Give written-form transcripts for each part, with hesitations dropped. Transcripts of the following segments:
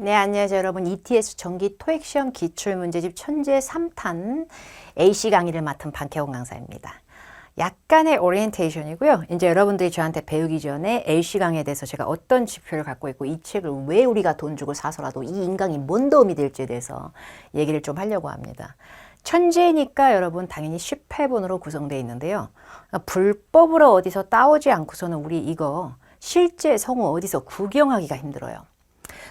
네, 안녕하세요, 여러분. ETS 정기 토익 시험 기출 문제집 천재 3탄 A씨 강의를 맡은 반태원 강사입니다. 약간의 오리엔테이션이고요. 이제 여러분들이 저한테 배우기 전에 A씨 강의에 대해서 제가 어떤 지표를 갖고 있고 이 책을 왜 우리가 돈 주고 사서라도 이 인강이 뭔 도움이 될지에 대해서 얘기를 좀 하려고 합니다. 천재니까 여러분 당연히 10회분으로 구성되어 있는데요. 불법으로 어디서 따오지 않고서는 우리 이거 실제 성우 어디서 구경하기가 힘들어요.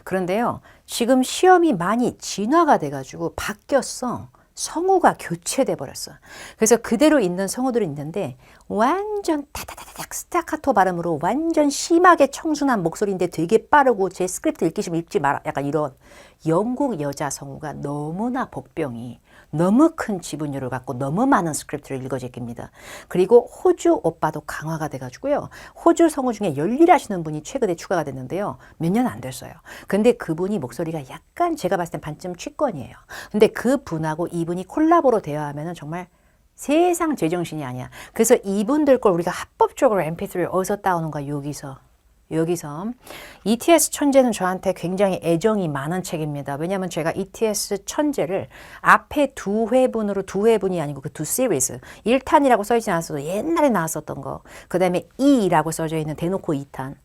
그런데요, 지금 시험이 많이 진화가 돼가지고 바뀌었어. 성우가 교체돼 버렸어. 그래서 그대로 있는 성우들이 있는데 완전 타다다닥 스타카토 발음으로 완전 심하게 청순한 목소리인데 되게 빠르고 제 스크립트 읽기 싫으면 읽지 마라. 약간 이런 영국 여자 성우가 너무나 복병이 너무 큰 지분율을 갖고 너무 많은 스크립트를 읽어제낍니다. 그리고 호주 오빠도 강화가 돼가지고요. 호주 성우 중에 열일하시는 분이 최근에 추가가 됐는데요. 몇 년 안 됐어요. 근데 그분이 목소리가 약간 제가 봤을 땐 반쯤 취권이에요. 근데 그분하고 이분이 콜라보로 대화하면은 정말 세상 제정신이 아니야. 그래서 이분들 걸 우리가 합법적으로 MP3를 어디서 따오는가 여기서 ETS 천재는 저한테 굉장히 애정이 많은 책입니다. 왜냐하면 제가 ETS 천재를 앞에 두 회분이 아니고 그 두 시리즈 1탄이라고 써있지 않았어도 옛날에 나왔었던 거, 그 다음에 2라고 써져 있는 대놓고 2탄,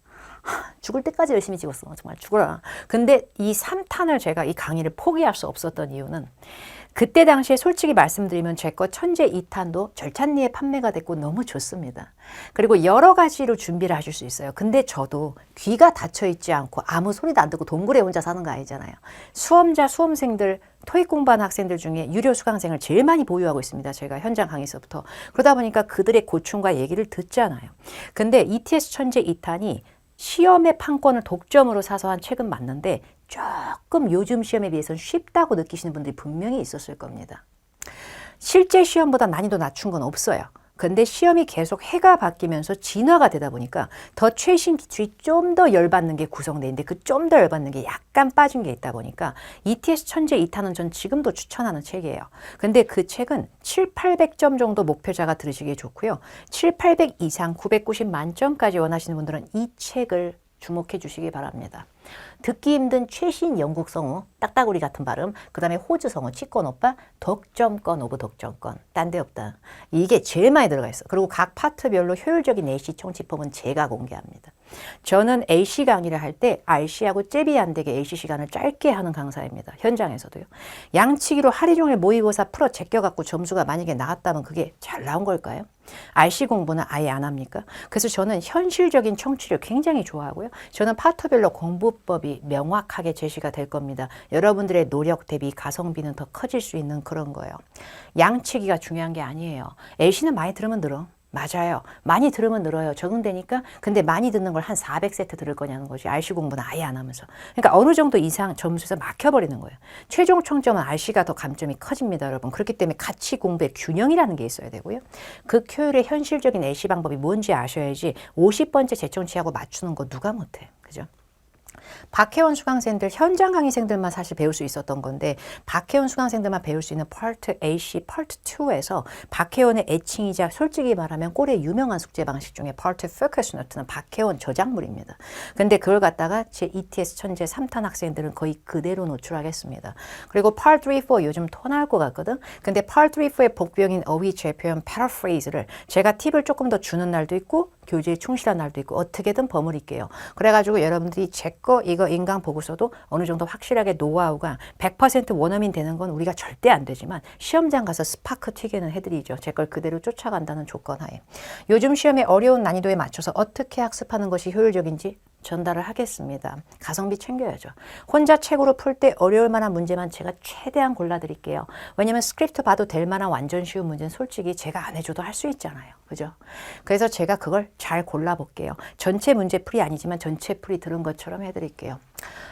죽을 때까지 열심히 찍었어. 정말 죽어라. 근데 이 3탄을 제가 이 강의를 포기할 수 없었던 이유는 그때 당시에 솔직히 말씀드리면 제 거 천재 2탄도 절찬리에 판매가 됐고 너무 좋습니다. 그리고 여러 가지로 준비를 하실 수 있어요. 근데 저도 귀가 닫혀 있지 않고 아무 소리도 안 듣고 동굴에 혼자 사는 거 아니잖아요. 수험생들, 토익 공부하는 학생들 중에 유료 수강생을 제일 많이 보유하고 있습니다. 제가 현장 강의서부터. 그러다 보니까 그들의 고충과 얘기를 듣잖아요. 근데 ETS 천재 2탄이 시험의 판권을 독점으로 사서 한 책은 맞는데 조금 요즘 시험에 비해서는 쉽다고 느끼시는 분들이 분명히 있었을 겁니다. 실제 시험보다 난이도 낮춘 건 없어요. 근데 시험이 계속 해가 바뀌면서 진화가 되다 보니까 더 최신 기출이 좀 더 열받는 게 구성되어 있는데 그 좀 더 열받는 게 약간 빠진 게 있다 보니까 ETS 천재 2탄은 전 지금도 추천하는 책이에요. 근데 그 책은 7, 800점 정도 목표자가 들으시기에 좋고요. 7, 800 이상 990 만점까지 원하시는 분들은 이 책을 주목해 주시기 바랍니다. 듣기 힘든 최신 영국 성우, 딱따구리 같은 발음, 그 다음에 호주 성우, 치권 오빠, 덕점권 오브 덕점권, 딴 데 없다. 이게 제일 많이 들어가 있어. 그리고 각 파트별로 효율적인 AC 총치법은 제가 공개합니다. 저는 AC 강의를 할 때 RC하고 잽이 안 되게 AC 시간을 짧게 하는 강사입니다. 현장에서도요. 양치기로 하루 종일 모의고사 풀어 제껴갖고 점수가 만약에 나왔다면 그게 잘 나온 걸까요? RC 공부는 아예 안 합니까? 그래서 저는 현실적인 청취를 굉장히 좋아하고요. 저는 파트별로 공부법이 명확하게 제시가 될 겁니다. 여러분들의 노력 대비 가성비는 더 커질 수 있는 그런 거예요. 양치기가 중요한 게 아니에요. LC는 많이 들으면 늘어. 맞아요. 많이 들으면 늘어요. 적응되니까. 근데 많이 듣는 걸 한 400세트 들을 거냐는 거지. RC 공부는 아예 안 하면서. 그러니까 어느 정도 이상 점수에서 막혀버리는 거예요. 최종 총점은 RC가 더 감점이 커집니다, 여러분. 그렇기 때문에 같이 공부의 균형이라는 게 있어야 되고요. 그 효율의 현실적인 LC 방법이 뭔지 아셔야지 50번째 재청취하고 맞추는 거 누가 못해. 그죠? 박혜원 수강생들, 현장 강의생들만 사실 배울 수 있었던 건데 박혜원 수강생들만 배울 수 있는 파트 AC, 파트 2에서 박혜원의 애칭이자 솔직히 말하면 꼴의 유명한 숙제 방식 중에 파트 포커스 노트는 박혜원 저작물입니다. 근데 그걸 갖다가 제 ETS 천재 3탄 학생들은 거의 그대로 노출하겠습니다. 그리고 파트 3, 4 요즘 토 나올 것 같거든. 근데 파트 3, 4의 복병인 어휘 재표현 패러프레이즈를 제가 팁을 조금 더 주는 날도 있고 교재에 충실한 날도 있고 어떻게든 버무릴게요. 그래가지고 여러분들이 제 거 이거 인강 보고서도 어느 정도 확실하게 노하우가 100% 원어민 되는 건 우리가 절대 안 되지만 시험장 가서 스파크 튀기는 해드리죠. 제 걸 그대로 쫓아간다는 조건 하에. 요즘 시험의 어려운 난이도에 맞춰서 어떻게 학습하는 것이 효율적인지 전달을 하겠습니다. 가성비 챙겨야죠. 혼자 책으로 풀 때 어려울 만한 문제만 제가 최대한 골라드릴게요. 왜냐면 스크립트 봐도 될 만한 완전 쉬운 문제는 솔직히 제가 안 해줘도 할 수 있잖아요. 그죠? 그래서 제가 그걸 잘 골라볼게요. 전체 문제 풀이 아니지만 전체 풀이 들은 것처럼 해드릴게요.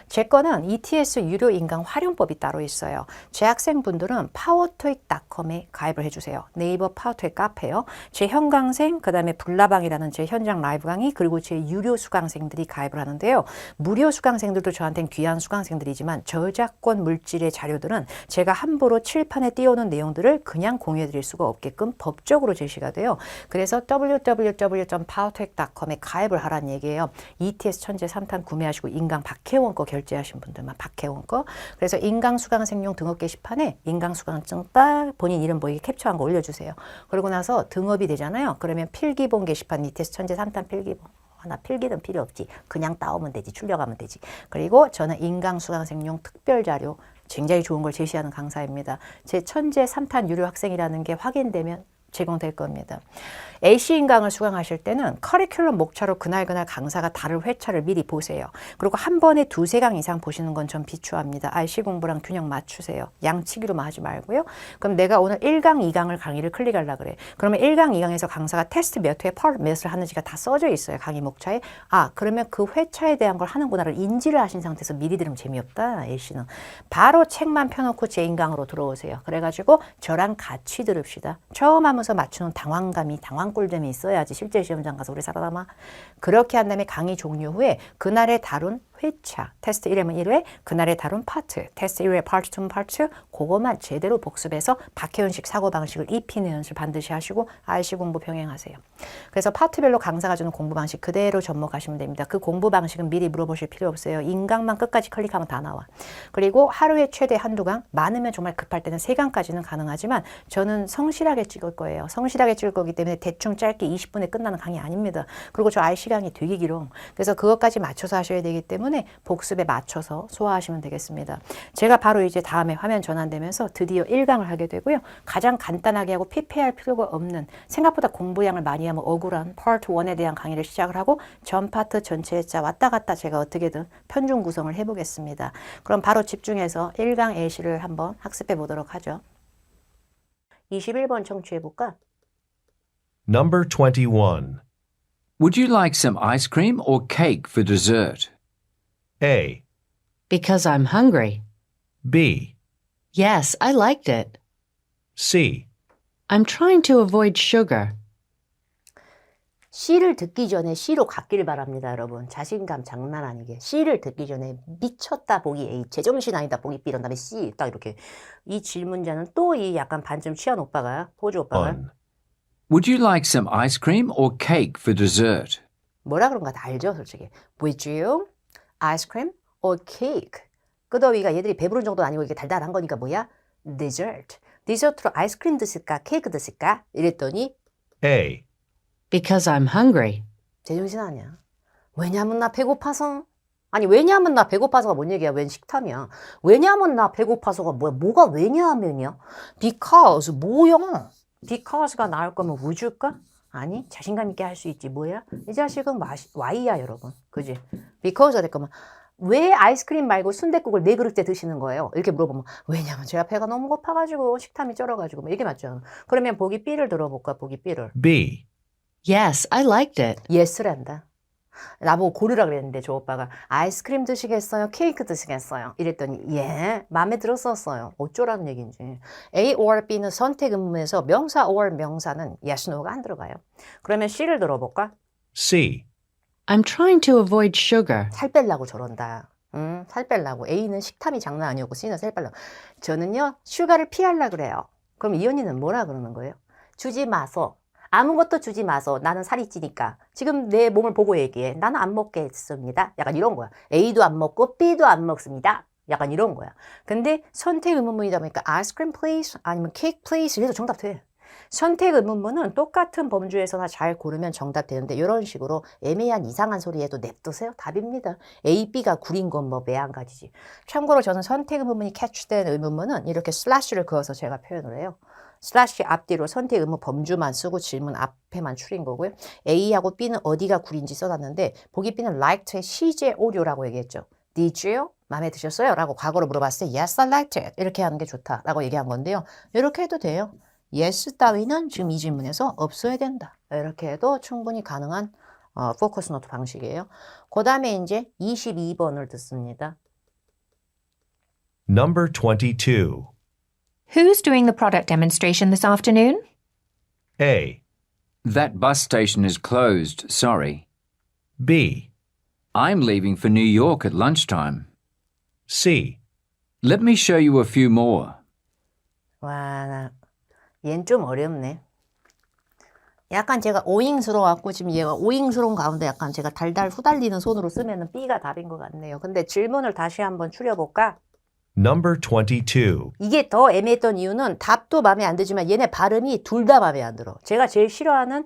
제 거는 ETS 유료 인강 활용법이 따로 있어요. 제 학생분들은 powertoik.com에 가입을 해주세요. 네이버 파워토익 카페요. 제 현강생, 그 다음에 불나방이라는 제 현장 라이브 강의, 그리고 제 유료 수강생들이 가입을 하는데요. 무료 수강생들도 저한테는 귀한 수강생들이지만 저작권 물질의 자료들은 제가 함부로 칠판에 띄우는 내용들을 그냥 공유해드릴 수가 없게끔 법적으로 제시가 돼요. 그래서 www.powertoik.com에 가입을 하라는 얘기예요. ETS 천재 3탄 구매하시고 인강 박혜원 거 결제하신 분들만 박해온 거. 그래서 인강수강생용 등업 게시판에 인강수강증 딱 본인 이름 보이게 캡처한 거 올려주세요. 그러고 나서 등업이 되잖아요. 그러면 필기본 게시판 이테스 천재 3탄 필기본. 나 필기는 필요 없지. 그냥 따오면 되지. 출력하면 되지. 그리고 저는 인강수강생용 특별자료 굉장히 좋은 걸 제시하는 강사입니다. 제 천재 3탄 유료 학생이라는 게 확인되면 제공될 겁니다. AC 인강을 수강하실 때는 커리큘럼 목차로 그날 강사가 다룰 회차를 미리 보세요. 그리고 한 번에 2~3강 이상 보시는 건 전 비추합니다. RC 공부랑 균형 맞추세요. 양치기로만 하지 말고요. 그럼 내가 오늘 1강, 2강을 강의를 클릭하려고 그래. 그러면 1강, 2강에서 강사가 테스트 몇 회에 펄 몇을 하는지가 다 써져 있어요. 강의 목차에. 아, 그러면 그 회차에 대한 걸 하는구나를 인지를 하신 상태에서 미리 들으면 재미없다. AC는. 바로 책만 펴놓고 제 인강으로 들어오세요. 그래가지고 저랑 같이 들읍시다. 처음 하면서 맞추는 당황꿀잼이 있어야지 실제 시험장 가서 우리 살아남아. 그렇게 한 다음에 강의 종료 후에 그날에 다룬 회차, 테스트 1회면 1회, 그날에 다룬 파트, 테스트 1회, 파트 2면 파트, 그것만 제대로 복습해서 박혜은식 사고방식을 입히는 연습 반드시 하시고 RC 공부 병행하세요. 그래서 파트별로 강사가 주는 공부 방식 그대로 접목하시면 됩니다. 그 공부 방식은 미리 물어보실 필요 없어요. 인강만 끝까지 클릭하면 다 나와. 그리고 하루에 최대 1~2강, 많으면 정말 급할 때는 3강까지는 가능하지만 저는 성실하게 찍을 거예요. 성실하게 찍을 거기 때문에 대충 짧게 20분에 끝나는 강의 아닙니다. 그리고 저 RC 강의 되게 길어. 그래서 그것까지 맞춰서 하셔야 되기 때문에 복습에 맞춰서 소화하시면 되겠습니다. 제가 바로 이제 다음에 화면 전환되면서 드디어 1강을 하게 되고요. 가장 간단하게 하고 피폐할 필요가 없는 생각보다 공부량을 많이 하면 억울한 파트 1에 대한 강의를 시작을 하고 전 파트 전체에 왔다 갔다 제가 어떻게든 편중 구성을 해보겠습니다. 그럼 바로 집중해서 1강 AC를 한번 학습해 보도록 하죠. 21번 청취해볼까? Number 21. Would you like some ice cream or cake for dessert? A. Because I'm hungry. B. Yes, I liked it. C. I'm trying to avoid sugar. C를 듣기 전에 C로 갔기를 바랍니다, 여러분. 자신감 장난 아니게. C를 듣기 전에 미쳤다 보기 A, 제정신 아니다 보기 B, 이런 다음에 C, 딱 이렇게. 이 질문자는 또 이 약간 반쯤 취한 오빠가, 호주 오빠가. 1. Would you like some ice cream or cake for dessert? 뭐라 그런가 다 알죠, 솔직히. Would you ice cream or cake? 끄더위가 얘들이 배부른 정도 아니고 이게 달달한 거니까 뭐야? Dessert. 디저트로 아이스크림 드실까? 케이크 드실까? 이랬더니 A. Because I'm hungry. 제정신 아니야. 왜냐면 나 배고파서. 아니 왜냐면 나 배고파서가 뭔 얘기야? 웬 식탐이야. 왜냐면 나 배고파서가 뭐야? 뭐가 왜냐하면이야? Because 뭐야? Because가 나올 거면 would일까? 아니 자신감 있게 할 수 있지. 뭐야? 이 자식은 Y야 여러분. 그지? Because가 될 거면 왜 아이스크림 말고 순댓국을 4그릇째 드시는 거예요? 이렇게 물어보면 왜냐면 제가 배가 너무 고파가지고 식탐이 쩔어가지고 뭐 이게 맞죠? 그러면 보기 B를 들어볼까? 보기 B를. B. Yes, I liked it. Yes란다. 나보고 고르라 그랬는데 저 오빠가 아이스크림 드시겠어요? 케이크 드시겠어요? 이랬더니 예, 마음에 들었었어요. 어쩌라는 얘기인지. A or B는 선택 의문에서 명사 or 명사는 yes, no가 안 들어가요. 그러면 C를 들어볼까? C. I'm trying to avoid sugar. 살 빼려고 저런다. 살 빼려고. A는 식탐이 장난 아니었고 C는 살 빼려고. 저는요, 슈가를 피하려고 그래요. 그럼 이 언니는 뭐라 그러는 거예요? 주지 마소. 아무것도 주지 마소. 나는 살이 찌니까. 지금 내 몸을 보고 얘기해. 나는 안 먹겠습니다. 약간 이런 거야. A도 안 먹고 B도 안 먹습니다. 약간 이런 거야. 근데 선택 의문문이다 보니까 ice cream please 아니면 cake please 이래도 정답 돼. 선택 의문문은 똑같은 범주에서나 잘 고르면 정답 되는데 이런 식으로 애매한 이상한 소리 해도 냅두세요. 답입니다. A, B가 구린 건 뭐 매한가지지. 참고로 저는 선택 의문문이 캐치된 의문문은 이렇게 슬래시를 그어서 제가 표현을 해요. 슬래시 앞뒤로 선택 의문 범주만 쓰고 질문 앞에만 추린 거고요. A하고 B는 어디가 구린지 써놨는데 보기 B는 liked의 시제 오류라고 얘기했죠. Did you? 마음에 드셨어요? 라고 과거로 물어봤을 때 Yes, I liked it. 이렇게 하는 게 좋다 라고 얘기한 건데요. 이렇게 해도 돼요. Yes 따위는 지금 이 질문에서 없어야 된다. 이렇게 해도 충분히 가능한 포커스 노트 방식이에요. 그 다음에 이제 22번을 듣습니다. Number 22. Who's doing the product demonstration this afternoon? A. That bus station is closed, sorry. B. I'm leaving for New York at lunchtime. C. Let me show you a few more. 와, 얜 좀 어렵네. 약간 제가 오잉스러워갖고 지금 얘가 오잉스러운 가운데 약간 제가 달달 후달리는 손으로 쓰면은 B가 답인 것 같네요. 근데 질문을 다시 한번 추려볼까? Number 22. 이게 더 애매했던 이유는 답도 마음에 안 들지만 얘네 발음이 둘 다 마음에 안 들어. 제가 제일 싫어하는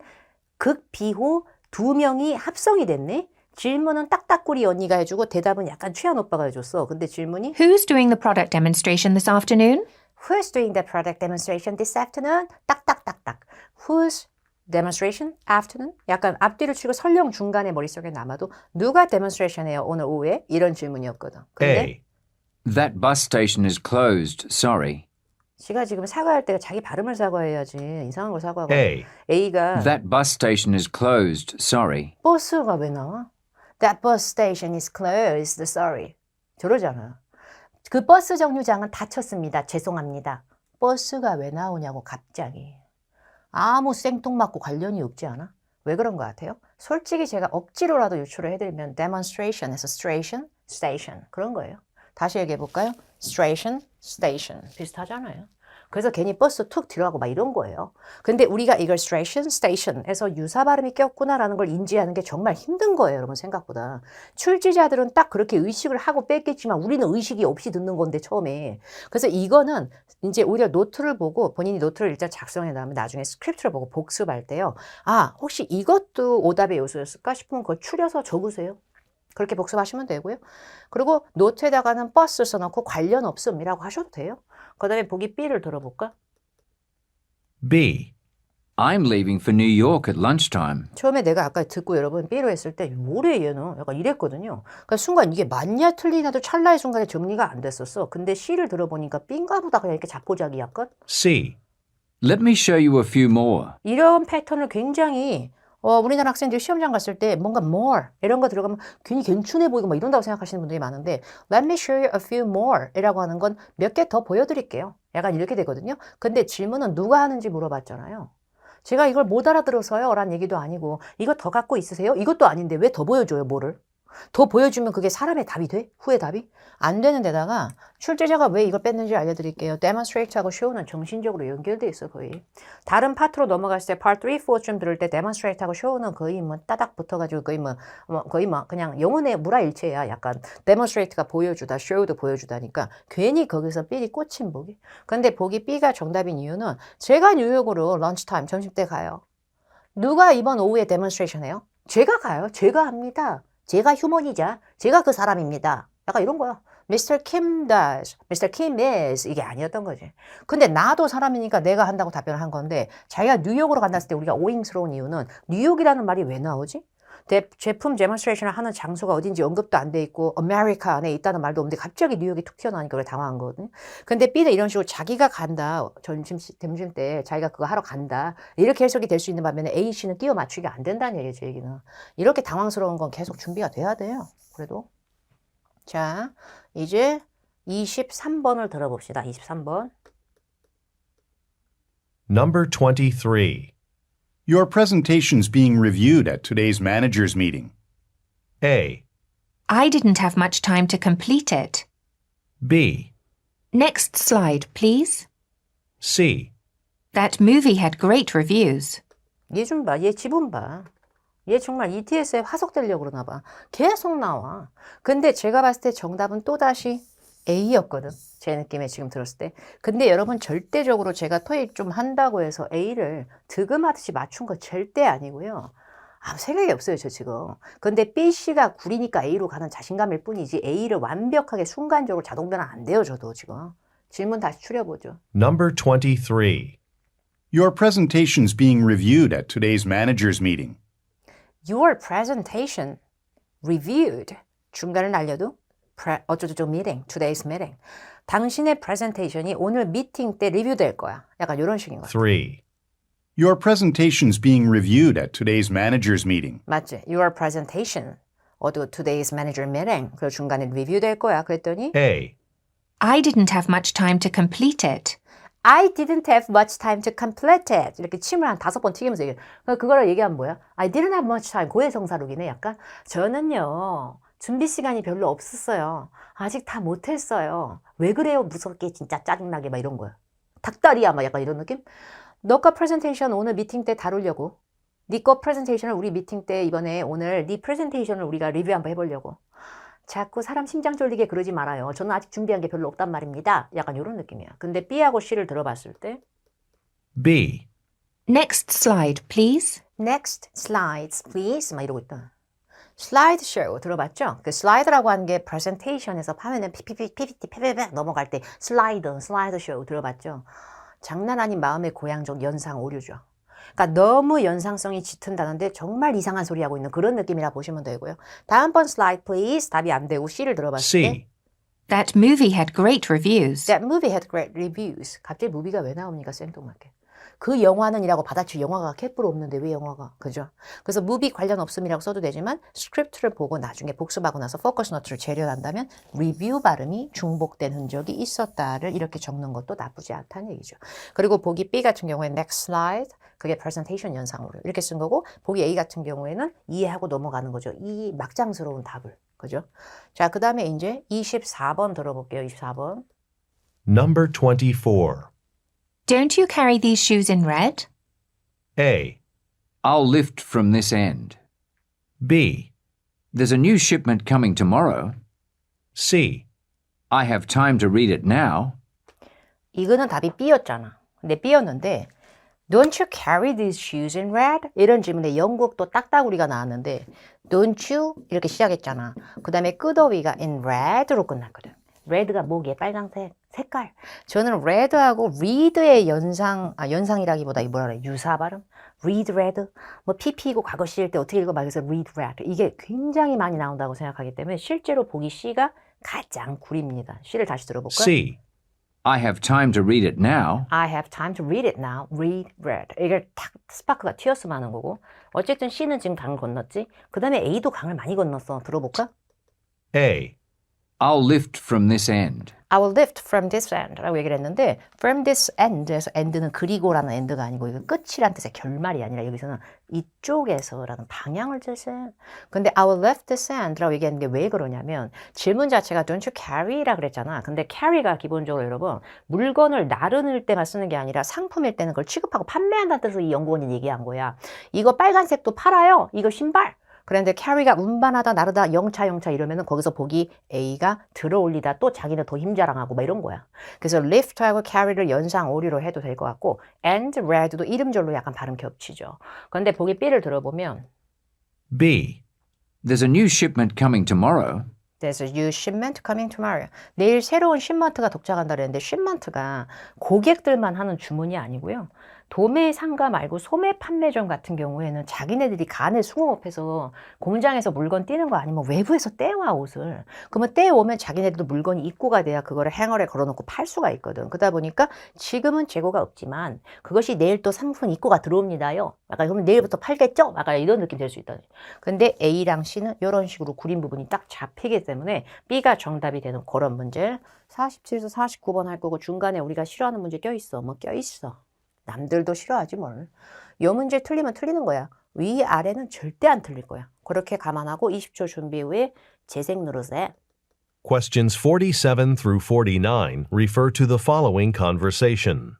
극, 비호 두 명이 합성이 됐네? 질문은 딱딱구리 언니가 해주고 대답은 약간 최한 오빠가 해줬어. 근데 질문이 Who's doing the product demonstration this afternoon? Who's doing the product demonstration this afternoon? 딱딱딱딱. Who's demonstration afternoon? 약간 앞뒤를 치고 설령 중간에 머릿속에 남아도 누가 demonstration 해요 오늘 오후에? 이런 질문이었거든. 근데 A. That bus station is closed. Sorry. 지가 지금 사과할 때가 자기 발음을 사과해야지. 이상한 걸 사과하고. A. A가 That bus station is closed. Sorry. 버스가 왜 나와? That bus station is closed. Sorry. 저러잖아. 그 버스 정류장은 닫혔습니다. 죄송합니다. 버스가 왜 나오냐고 갑자기. 아무 생뚱맞고 관련이 없지 않아? 왜 그런 것 같아요? 솔직히 제가 억지로라도 유추를 해드리면 demonstration에서 station 그런 거예요. 다시 얘기해 볼까요? station 비슷하잖아요. 그래서 괜히 버스 툭 들어가고 막 이런 거예요. 근데 우리가 이걸 station에서 유사 발음이 꼈구나라는 걸 인지하는 게 정말 힘든 거예요, 여러분 생각보다. 출제자들은 딱 그렇게 의식을 하고 뺐겠지만 우리는 의식이 없이 듣는 건데 처음에. 그래서 이거는 이제 오히려 노트를 보고 본인이 노트를 일단 작성해 다음에 나중에 스크립트를 보고 복습할 때요. 아, 혹시 이것도 오답의 요소였을까 싶으면 그걸 추려서 적으세요. 그렇게 복습하시면 되고요. 그리고 노트에다가는 버스 써놓고 관련 없음이라고 하셔도 돼요. 그 다음에 보기 B를 들어볼까? B. I'm leaving for New York at lunchtime. 처음에 내가 아까 듣고 여러분 B로 했을 때 뭐래 얘는 약간 이랬거든요. 그러니까 순간 이게 맞냐 틀리냐도 찰나의 순간에 정리가 안 됐었어. 근데 C를 들어보니까 B인가 보다 그냥 이렇게 자포자기 약간 C. Let me show you a few more. 이런 패턴을 굉장히 우리나라 학생들이 시험장 갔을 때 뭔가 more 이런 거 들어가면 괜히 괜찮해 보이고 막 이런다고 생각하시는 분들이 많은데 Let me show you a few more 이라고 하는 건 몇 개 더 보여드릴게요. 약간 이렇게 되거든요. 근데 질문은 누가 하는지 물어봤잖아요. 제가 이걸 못 알아들어서요 라는 얘기도 아니고 이거 더 갖고 있으세요? 이것도 아닌데 왜 더 보여줘요 뭐를? 더 보여주면 그게 사람의 답이 돼? 후의 답이? 안 되는 데다가 출제자가 왜 이걸 뺐는지 알려드릴게요. demonstrate하고 show는 정신적으로 연결돼 있어 거의. 다른 파트로 넘어갔을 때 part 3, 4쯤 들을 때 demonstrate하고 show는 거의 뭐 따닥 붙어가지고 거의 뭐 그냥 영혼의 물화일체야. 약간 demonstrate가 보여주다, show도 보여주다니까 괜히 거기서 삘이 꽂힌 보기. 근데 보기 B가 정답인 이유는 제가 뉴욕으로 런치타임 점심때 가요. 누가 이번 오후에 demonstration 해요? 제가 가요. 제가 합니다. 제가 휴먼이자 제가 그 사람입니다. 약간 이런 거야. Mr. Kim does, Mr. Kim is 이게 아니었던 거지. 근데 나도 사람이니까 내가 한다고 답변을 한 건데 자기가 뉴욕으로 간다을 때 우리가 오잉스러운 이유는 뉴욕이라는 말이 왜 나오지? 제품 데몬스트레이션을 하는 장소가 어딘지 언급도 안 돼 있고 아메리카 안에 있다는 말도 없는데 갑자기 뉴욕이 툭 튀어나오니까 그걸 당황한 거거든요. 근데 B는 이런 식으로 자기가 간다. 점심 때 자기가 그거 하러 간다. 이렇게 해석이 될 수 있는 반면에 A, C는 끼워 맞추기가 안 된다는 얘기예요. 제 얘기는. 이렇게 당황스러운 건 계속 준비가 돼야 돼요. 그래도. 자, 이제 23번을 들어봅시다. 23번. Number 23. Your presentation's being reviewed at today's managers meeting. A. I didn't have much time to complete it. B. Next slide, please. C. That movie had great reviews. 얘 좀 봐. 얘 지분 봐. 얘 정말 ETS에 화석되려고 그러나 봐. 계속 나와. 근데 제가 봤을 때 정답은 또다시 A였거든. 제 느낌에 지금 들었을 때. 근데 여러분 절대적으로 제가 토익 좀 한다고 해서 A를 득음하듯이 맞춘 거 절대 아니고요. 아무 생각이 없어요, 저 지금. 근데 B, C가 구리니까 A로 가는 자신감일 뿐이지 A를 완벽하게 순간적으로 자동 변환 안 돼요, 저도 지금. 질문 다시 추려보죠. Number 23. Your presentation's being reviewed at today's managers meeting. Your presentation reviewed. 중간을 날려도 어쩌저쩌 meeting, today's meeting. 당신의 presentation이 오늘 미팅 때 리뷰될 거야. 약간 이런 식인 거야. 3. Your presentation's being reviewed at today's managers meeting. 맞지? Your presentation. 어디고 today's manager meeting. 그리고 중간에 리뷰될 거야. 그랬더니 A. I didn't have much time to complete it. I didn't have much time to complete it. 이렇게 침을 한 5번 튀기면서 얘기해. 그거를 얘기하면 뭐야? I didn't have much time. 고해성사룩이네 약간. 저는요. 준비 시간이 별로 없었어요. 아직 다 못했어요. 왜 그래요? 무섭게 진짜 짜증나게 막 이런 거야. 닭다리야 막 약간 이런 느낌? 너가 프레젠테이션 오늘 미팅 때 다루려고 네 거 프레젠테이션을 우리 미팅 때 이번에 오늘 네 프레젠테이션을 우리가 리뷰 한번 해보려고. 자꾸 사람 심장 쫄리게 그러지 말아요. 저는 아직 준비한 게 별로 없단 말입니다. 약간 이런 느낌이야. 근데 B하고 C를 들어봤을 때 B, Next slide, please. Next slides, please. 막 이러고 있다. 슬라이드 쇼 들어봤죠? 그 슬라이드라고 하는 게 프레젠테이션에서 화면에 PPT 넘어갈 때 슬라이드 쇼 들어봤죠? 장난 아닌 마음의 고향적 연상 오류죠. 그러니까 너무 연상성이 짙은다는데 정말 이상한 소리 하고 있는 그런 느낌이라 보시면 되고요. 다음번 슬라이드 please 답이 안 되고 C를 들어봤을 때 C, That movie had great reviews. That movie had great reviews. 갑자기 무비가 왜 나옵니까? 생뚱맞게. 그 영화는이라고 받아칠 영화가 캣불 없는데 왜 영화가? 그죠? 그래서 무비 관련 없음이라고 써도 되지만 스크립트를 보고 나중에 복습하고 나서 포커스 노트를 재련한다면 리뷰 발음이 중복된 흔적이 있었다를 이렇게 적는 것도 나쁘지 않다는 얘기죠. 그리고 보기 B 같은 경우에 next slide 그게 presentation 연상으로 이렇게 쓴 거고 보기 A 같은 경우에는 이해하고 넘어가는 거죠. 이 막장스러운 답을. 그죠? 자, 그 다음에 이제 24번 들어볼게요. 24번. number 24. Don't you carry these shoes in red? A, I'll lift from this end. B, There's a new shipment coming tomorrow. C, I have time to read it now. 이거는 답이 B였잖아. 근데 B였는데 Don't you carry these shoes in red? 이런 질문에 영국도 딱따구리가 나왔는데 Don't you? 이렇게 시작했잖아. 그 다음에 끄더위가 in red로 끝났거든. red가 뭐게? 빨강색, 색깔. 저는 red하고 read의 연상이라기보다 이 뭐라 그래? 유사 발음? read red. 뭐 pp이고 과거 시일 때 어떻게 읽어 말해서 read red. 이게 굉장히 많이 나온다고 생각하기 때문에 실제로 보기 C가 가장 구립니다. C를 다시 들어볼까? C, I have time to read it now. I have time to read it now. Read, read. 이걸 탁 스파크가 튀었으면 하는 거고. 어쨌든 C는 지금 강을 건넜지. 그 다음에 A도 강을 많이 건넜어. 들어볼까? A, I'll lift from this end. I will lift from this end 라고 얘기를 했는데 from this end에서 end는 그리고라는 end가 아니고 이거 끝이란 뜻의 결말이 아니라 여기서는 이쪽에서라는 방향을 뜻해. 근데 I will lift this end 라고 얘기하는 게 왜 그러냐면 질문 자체가 don't you carry라 그랬잖아. 근데 carry가 기본적으로 여러분 물건을 나르는 때만 쓰는 게 아니라 상품일 때는 그걸 취급하고 판매한다는 뜻으로 이 연구원이 얘기한 거야. 이거 빨간색도 팔아요. 이거 신발. 그런데 carry가 운반하다 나르다 영차 이러면은 거기서 보기 A가 들어올리다 또 자기는 더 힘자랑하고 막 이런 거야. 그래서 lift하고 carry를 연상 오류로 해도 될 것 같고 and read도 이름절로 약간 발음 겹치죠. 그런데 보기 B를 들어보면 B, There's a new shipment coming tomorrow. There's a new shipment coming tomorrow. 내일 새로운 shipment가 도착한다 그랬는데 shipment가 고객들만 하는 주문이 아니고요. 도매 상가 말고 소매 판매점 같은 경우에는 자기네들이 간에 숭어업해서 공장에서 물건 띄는 거 아니면 외부에서 떼와 옷을. 그러면 떼오면 자기네들도 물건이 입고가 돼야 그거를 행어에 걸어놓고 팔 수가 있거든. 그러다 보니까 지금은 재고가 없지만 그것이 내일 또 상품 입고가 들어옵니다요. 약간 그러면 내일부터 팔겠죠? 약간 이런 느낌 될 수 있다. 근데 A랑 C는 이런 식으로 구린 부분이 딱 잡히기 때문에 B가 정답이 되는 그런 문제. 47에서 49번 할 거고 중간에 우리가 싫어하는 문제 껴있어. 뭐 껴있어. 남들도 싫어하지 뭘. 이 문제 틀리면 틀리는 거야. 위 아래는 절대 안 틀릴 거야. 그렇게 감안하고 20초 준비 후에 재생 누르세요. questions 47 through 49 refer to the following conversation.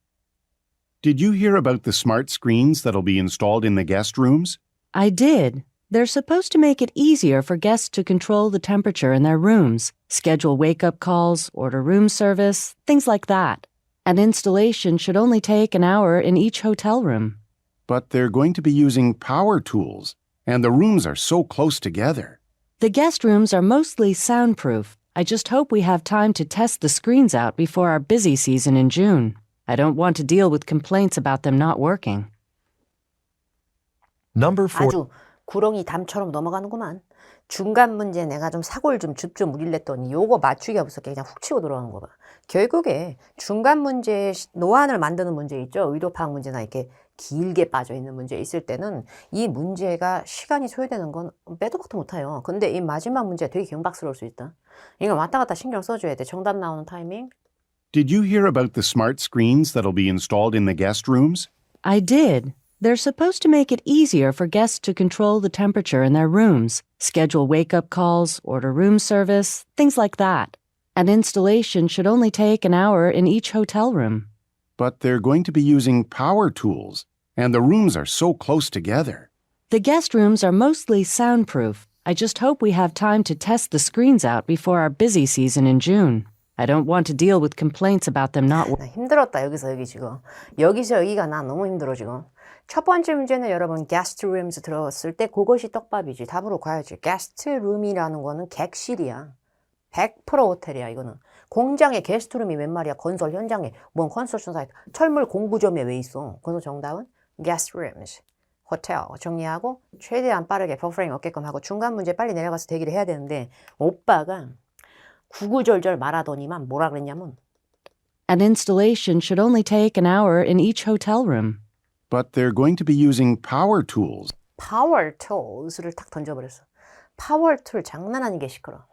Did you hear about the smart screens that'll be installed in the guest rooms? I did. They're supposed to make it easier for guests to control the temperature in their rooms, schedule wake-up calls, order room service, things like that. An installation should only take an hour in each hotel room. But they're going to be using power tools, and the rooms are so close together. The guest rooms are mostly soundproof. I just hope we have time to test the screens out before our busy season in June. I don't want to deal with complaints about them not working. Number 4. 아주 구렁이 담처럼 넘어가는구만. 중간 문제 내가 좀 사골 좀 우릴랬더니 요거 맞추기가 없었게 그냥 훅 치고 들어가는 거 봐. 결국에 중간 문제 노안을 만드는 문제 있죠. 의도 파악 문제나 이렇게 길게 빠져있는 문제 있을 때는 이 문제가 시간이 소요되는 건 빼도 박도 못해요. 근데 이 마지막 문제 되게 경박스러울 수 있다. 이거 왔다 갔다 신경 써줘야 돼. 정답 나오는 타이밍. Did you hear about the smart screens that'll be installed in the guest rooms? I did. They're supposed to make it easier for guests to control the temperature in their rooms, schedule wake-up calls, order room service, things like that. An installation should only take an hour in each hotel room. But they're going to be using power tools, and the rooms are so close together. The guest rooms are mostly soundproof. I just hope we have time to test the screens out before our busy season in June. I don't want to deal with complaints about them not 나 힘들었다 여기서 여기 지금. 여기서 여기가 나 너무 힘들어 지금. 첫 번째 문제는 여러분 guest rooms 들었을 때 그것이 떡밥이지. 답으로 가야지. guest room이라는 거는 객실이야. 100% 호텔이야 이거는. 공장에 게스트룸이 웬 말이야. 건설 현장에. 뭔 컨스트럭션 사이트. 철물 공구점에 왜 있어. 그래서 정답은 guest rooms. 호텔 정리하고 최대한 빠르게 버퍼링 얻게끔 하고 중간 문제 빨리 내려가서 대기를 해야 되는데 오빠가 구구절절 말하더니만 뭐라 그랬냐면 An installation should only take an hour in each hotel room. But they're going to be using power tools. 파워 tools를 탁 던져버렸어. 파워 툴 장난 아닌 게 시끄러.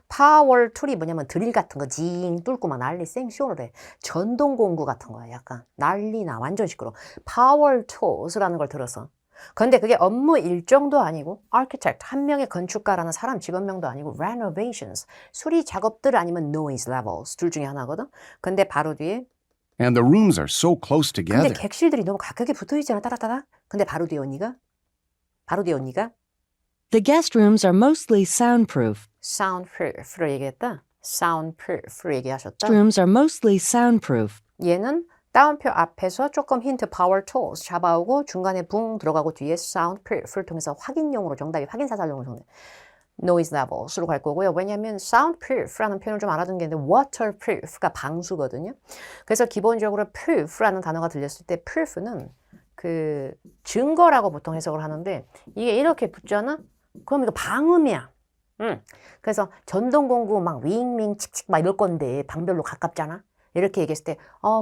파워 툴이 뭐냐면 드릴 같은 거 징 뚫고 막 난리 생쇼를 해. 전동 공구 같은 거야 약간. 난리나 완전 시끄러. 파워 tools라는 걸 들어서. 근데 그게 업무 일정도 아니고 architect 한 명의 건축가라는 사람 직업명도 아니고 renovations 수리 작업들 아니면 noise levels 둘 중에 하나거든. 근데 바로 뒤에 And the rooms are so close 근데 together. 객실들이 너무 가깝게 붙어있잖아 따닥따닥. 근데 바로 뒤에 언니가 The guest rooms are mostly soundproof. soundproof를 얘기했다. soundproof를 얘기하셨다. Rooms are mostly soundproof. 얘는 따옴표 앞에서 조금 힌트 power tools 잡아오고 중간에 붕 들어가고 뒤에 soundproof를 통해서 확인용으로 정답이 확인사살용으로 정답. noise levels로 갈 거고요. 왜냐하면 soundproof라는 표현을 좀 알아두는 게 있는데 waterproof가 방수거든요. 그래서 기본적으로 proof라는 단어가 들렸을 때 proof는 그 증거라고 보통 해석을 하는데 이게 이렇게 붙잖아? 그럼 이거 방음이야. 그래서 전동공구 막 윙윙 칙칙 막 이럴 건데 방별로 가깝잖아. 이렇게 얘기했을 때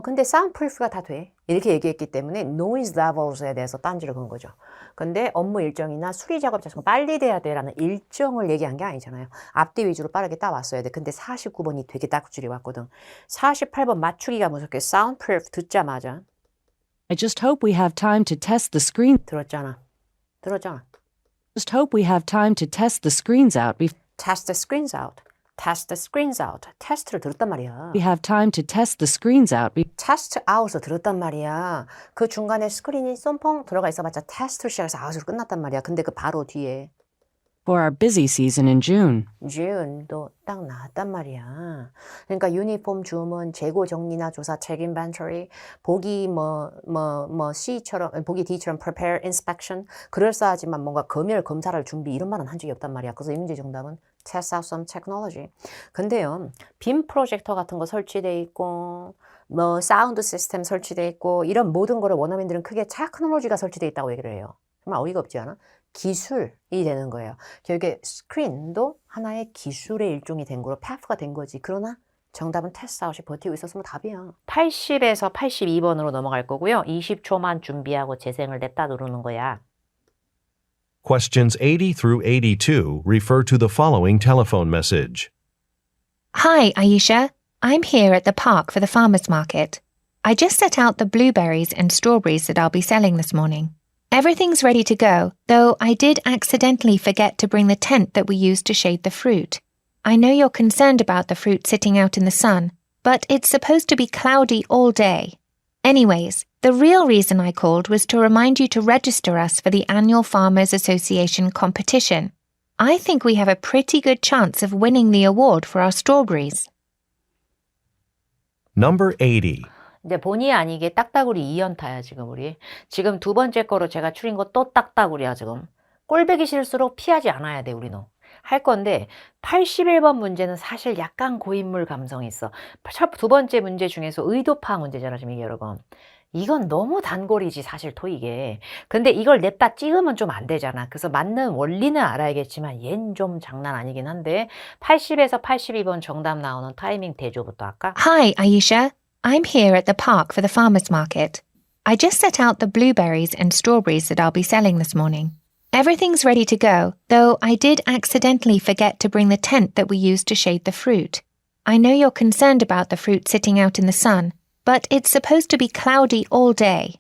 근데 soundproof가 다 돼. 이렇게 얘기했기 때문에 noise levels에 대해서 딴지를 건 거죠. 근데 업무 일정이나 수리 작업 자체가 빨리 돼야 돼라는 일정을 얘기한 게 아니잖아요. 앞뒤 위주로 빠르게 따왔어야 돼. 근데 49번이 되게 딱줄이 왔거든. 48번 맞추기가 무섭게 soundproof 듣자마자 I just hope we have time to test the screen. 들었잖아. Just hope we have time to test the screens out before test the screens out. test the screens out. 테스트를 들었단 말이야. we have time to test the screens out. test out을 들었단 말이야. 그 중간에 스크린이 쏨펑 들어가 있어봤자 테스트를 시작해서 out으로 끝났단 말이야. 근데 그 바로 뒤에 For our busy season in June. June도 딱 나왔단 말이야. 그러니까 유니폼 주문, 재고 정리나 조사, check inventory, 보기 C처럼, 보기 D처럼 prepare inspection, 그럴싸하지만 뭔가 검열 검사를 준비 이런 말은 한 적이 없단 말이야. 그래서 이 문제 정답은 test out some technology. 근데요, 빔 프로젝터 같은 거 설치돼 있고, 사운드 시스템 설치돼 있고, 이런 모든 거를 원어민들은 크게 테크놀로지가 설치돼 있다고 얘기를 해요. 정말 어이가 없지 않아? 기술이 되는 거예요. 결국에 스크린도 하나의 기술의 일종이 된 거로 패프가 된 거지. 그러나 정답은 테스트아웃이 버티고 있었으면 답이야. 80에서 82번으로 넘어갈 거고요. 20초만 준비하고 재생을 냈다 누르는 거야. Questions 80 through 82 refer to the following telephone message. Hi, Aisha. I'm here at the park for the farmer's market. I just set out the blueberries and strawberries that I'll be selling this morning. Everything's ready to go, though I did accidentally forget to bring the tent that we used to shade the fruit. I know you're concerned about the fruit sitting out in the sun, but it's supposed to be cloudy all day. Anyways, the real reason I called was to remind you to register us for the annual Farmers Association competition. I think we have a pretty good chance of winning the award for our strawberries. Number 80. 이제 본의 아니게 딱따구리 2연타야 지금 우리. 지금 두 번째 거로 제가 추린 거 또 딱따구리야 지금. 꼴배기 싫을수록 피하지 않아야 돼 우리는. 할 건데 81번 문제는 사실 약간 고인물 감성이 있어. 두 번째 문제 중에서 의도 파악 문제잖아 지금 이게 여러분. 이건 너무 단골이지 사실 토익에. 근데 이걸 냅다 찍으면 좀 안 되잖아. 그래서 맞는 원리는 알아야겠지만 얜 좀 장난 아니긴 한데 80에서 82번 정답 나오는 타이밍 대조부터 할까? Hi, Aisha. I'm here at the park for the farmer's market. I just set out the blueberries and strawberries that I'll be selling this morning. Everything's ready to go, though I did accidentally forget to bring the tent that we used to shade the fruit. I know you're concerned about the fruit sitting out in the sun, but it's supposed to be cloudy all day.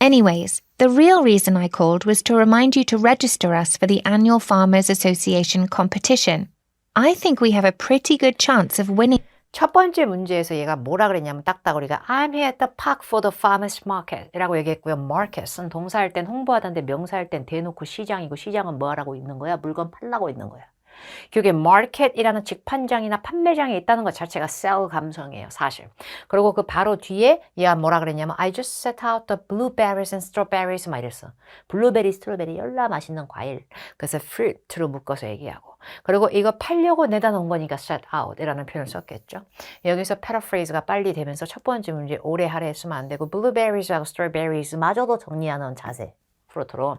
Anyways, the real reason I called was to remind you to register us for the annual Farmers Association competition. I think we have a pretty good chance of winning. 첫 번째 문제에서 얘가 뭐라 그랬냐면 딱따구리가 I'm here at the park for the farmers market 이라고 얘기했고요. market은 동사할 땐 홍보하다인데 명사할 땐 대놓고 시장이고 시장은 뭐 하라고 있는 거야? 물건 팔라고 있는 거야. 그게 market이라는 직판장이나 판매장에 있다는 것 자체가 sell 감성이에요, 사실. 그리고 그 바로 뒤에 얘가 뭐라 그랬냐면 I just set out the blueberries and strawberries 막 이랬어. 블루베리, 스트로베리 열나 맛있는 과일. 그래서 fruit로 묶어서 얘기하고. 그리고 이거 팔려고 내다 놓은 거니까 set out 이라는 표현을 썼겠죠. 여기서 paraphrase가 빨리 되면서 첫 번째 문제 오래 하래 했으면 안 되고 blueberries하고 strawberries 마저도 정리하는 자세. 프로트로.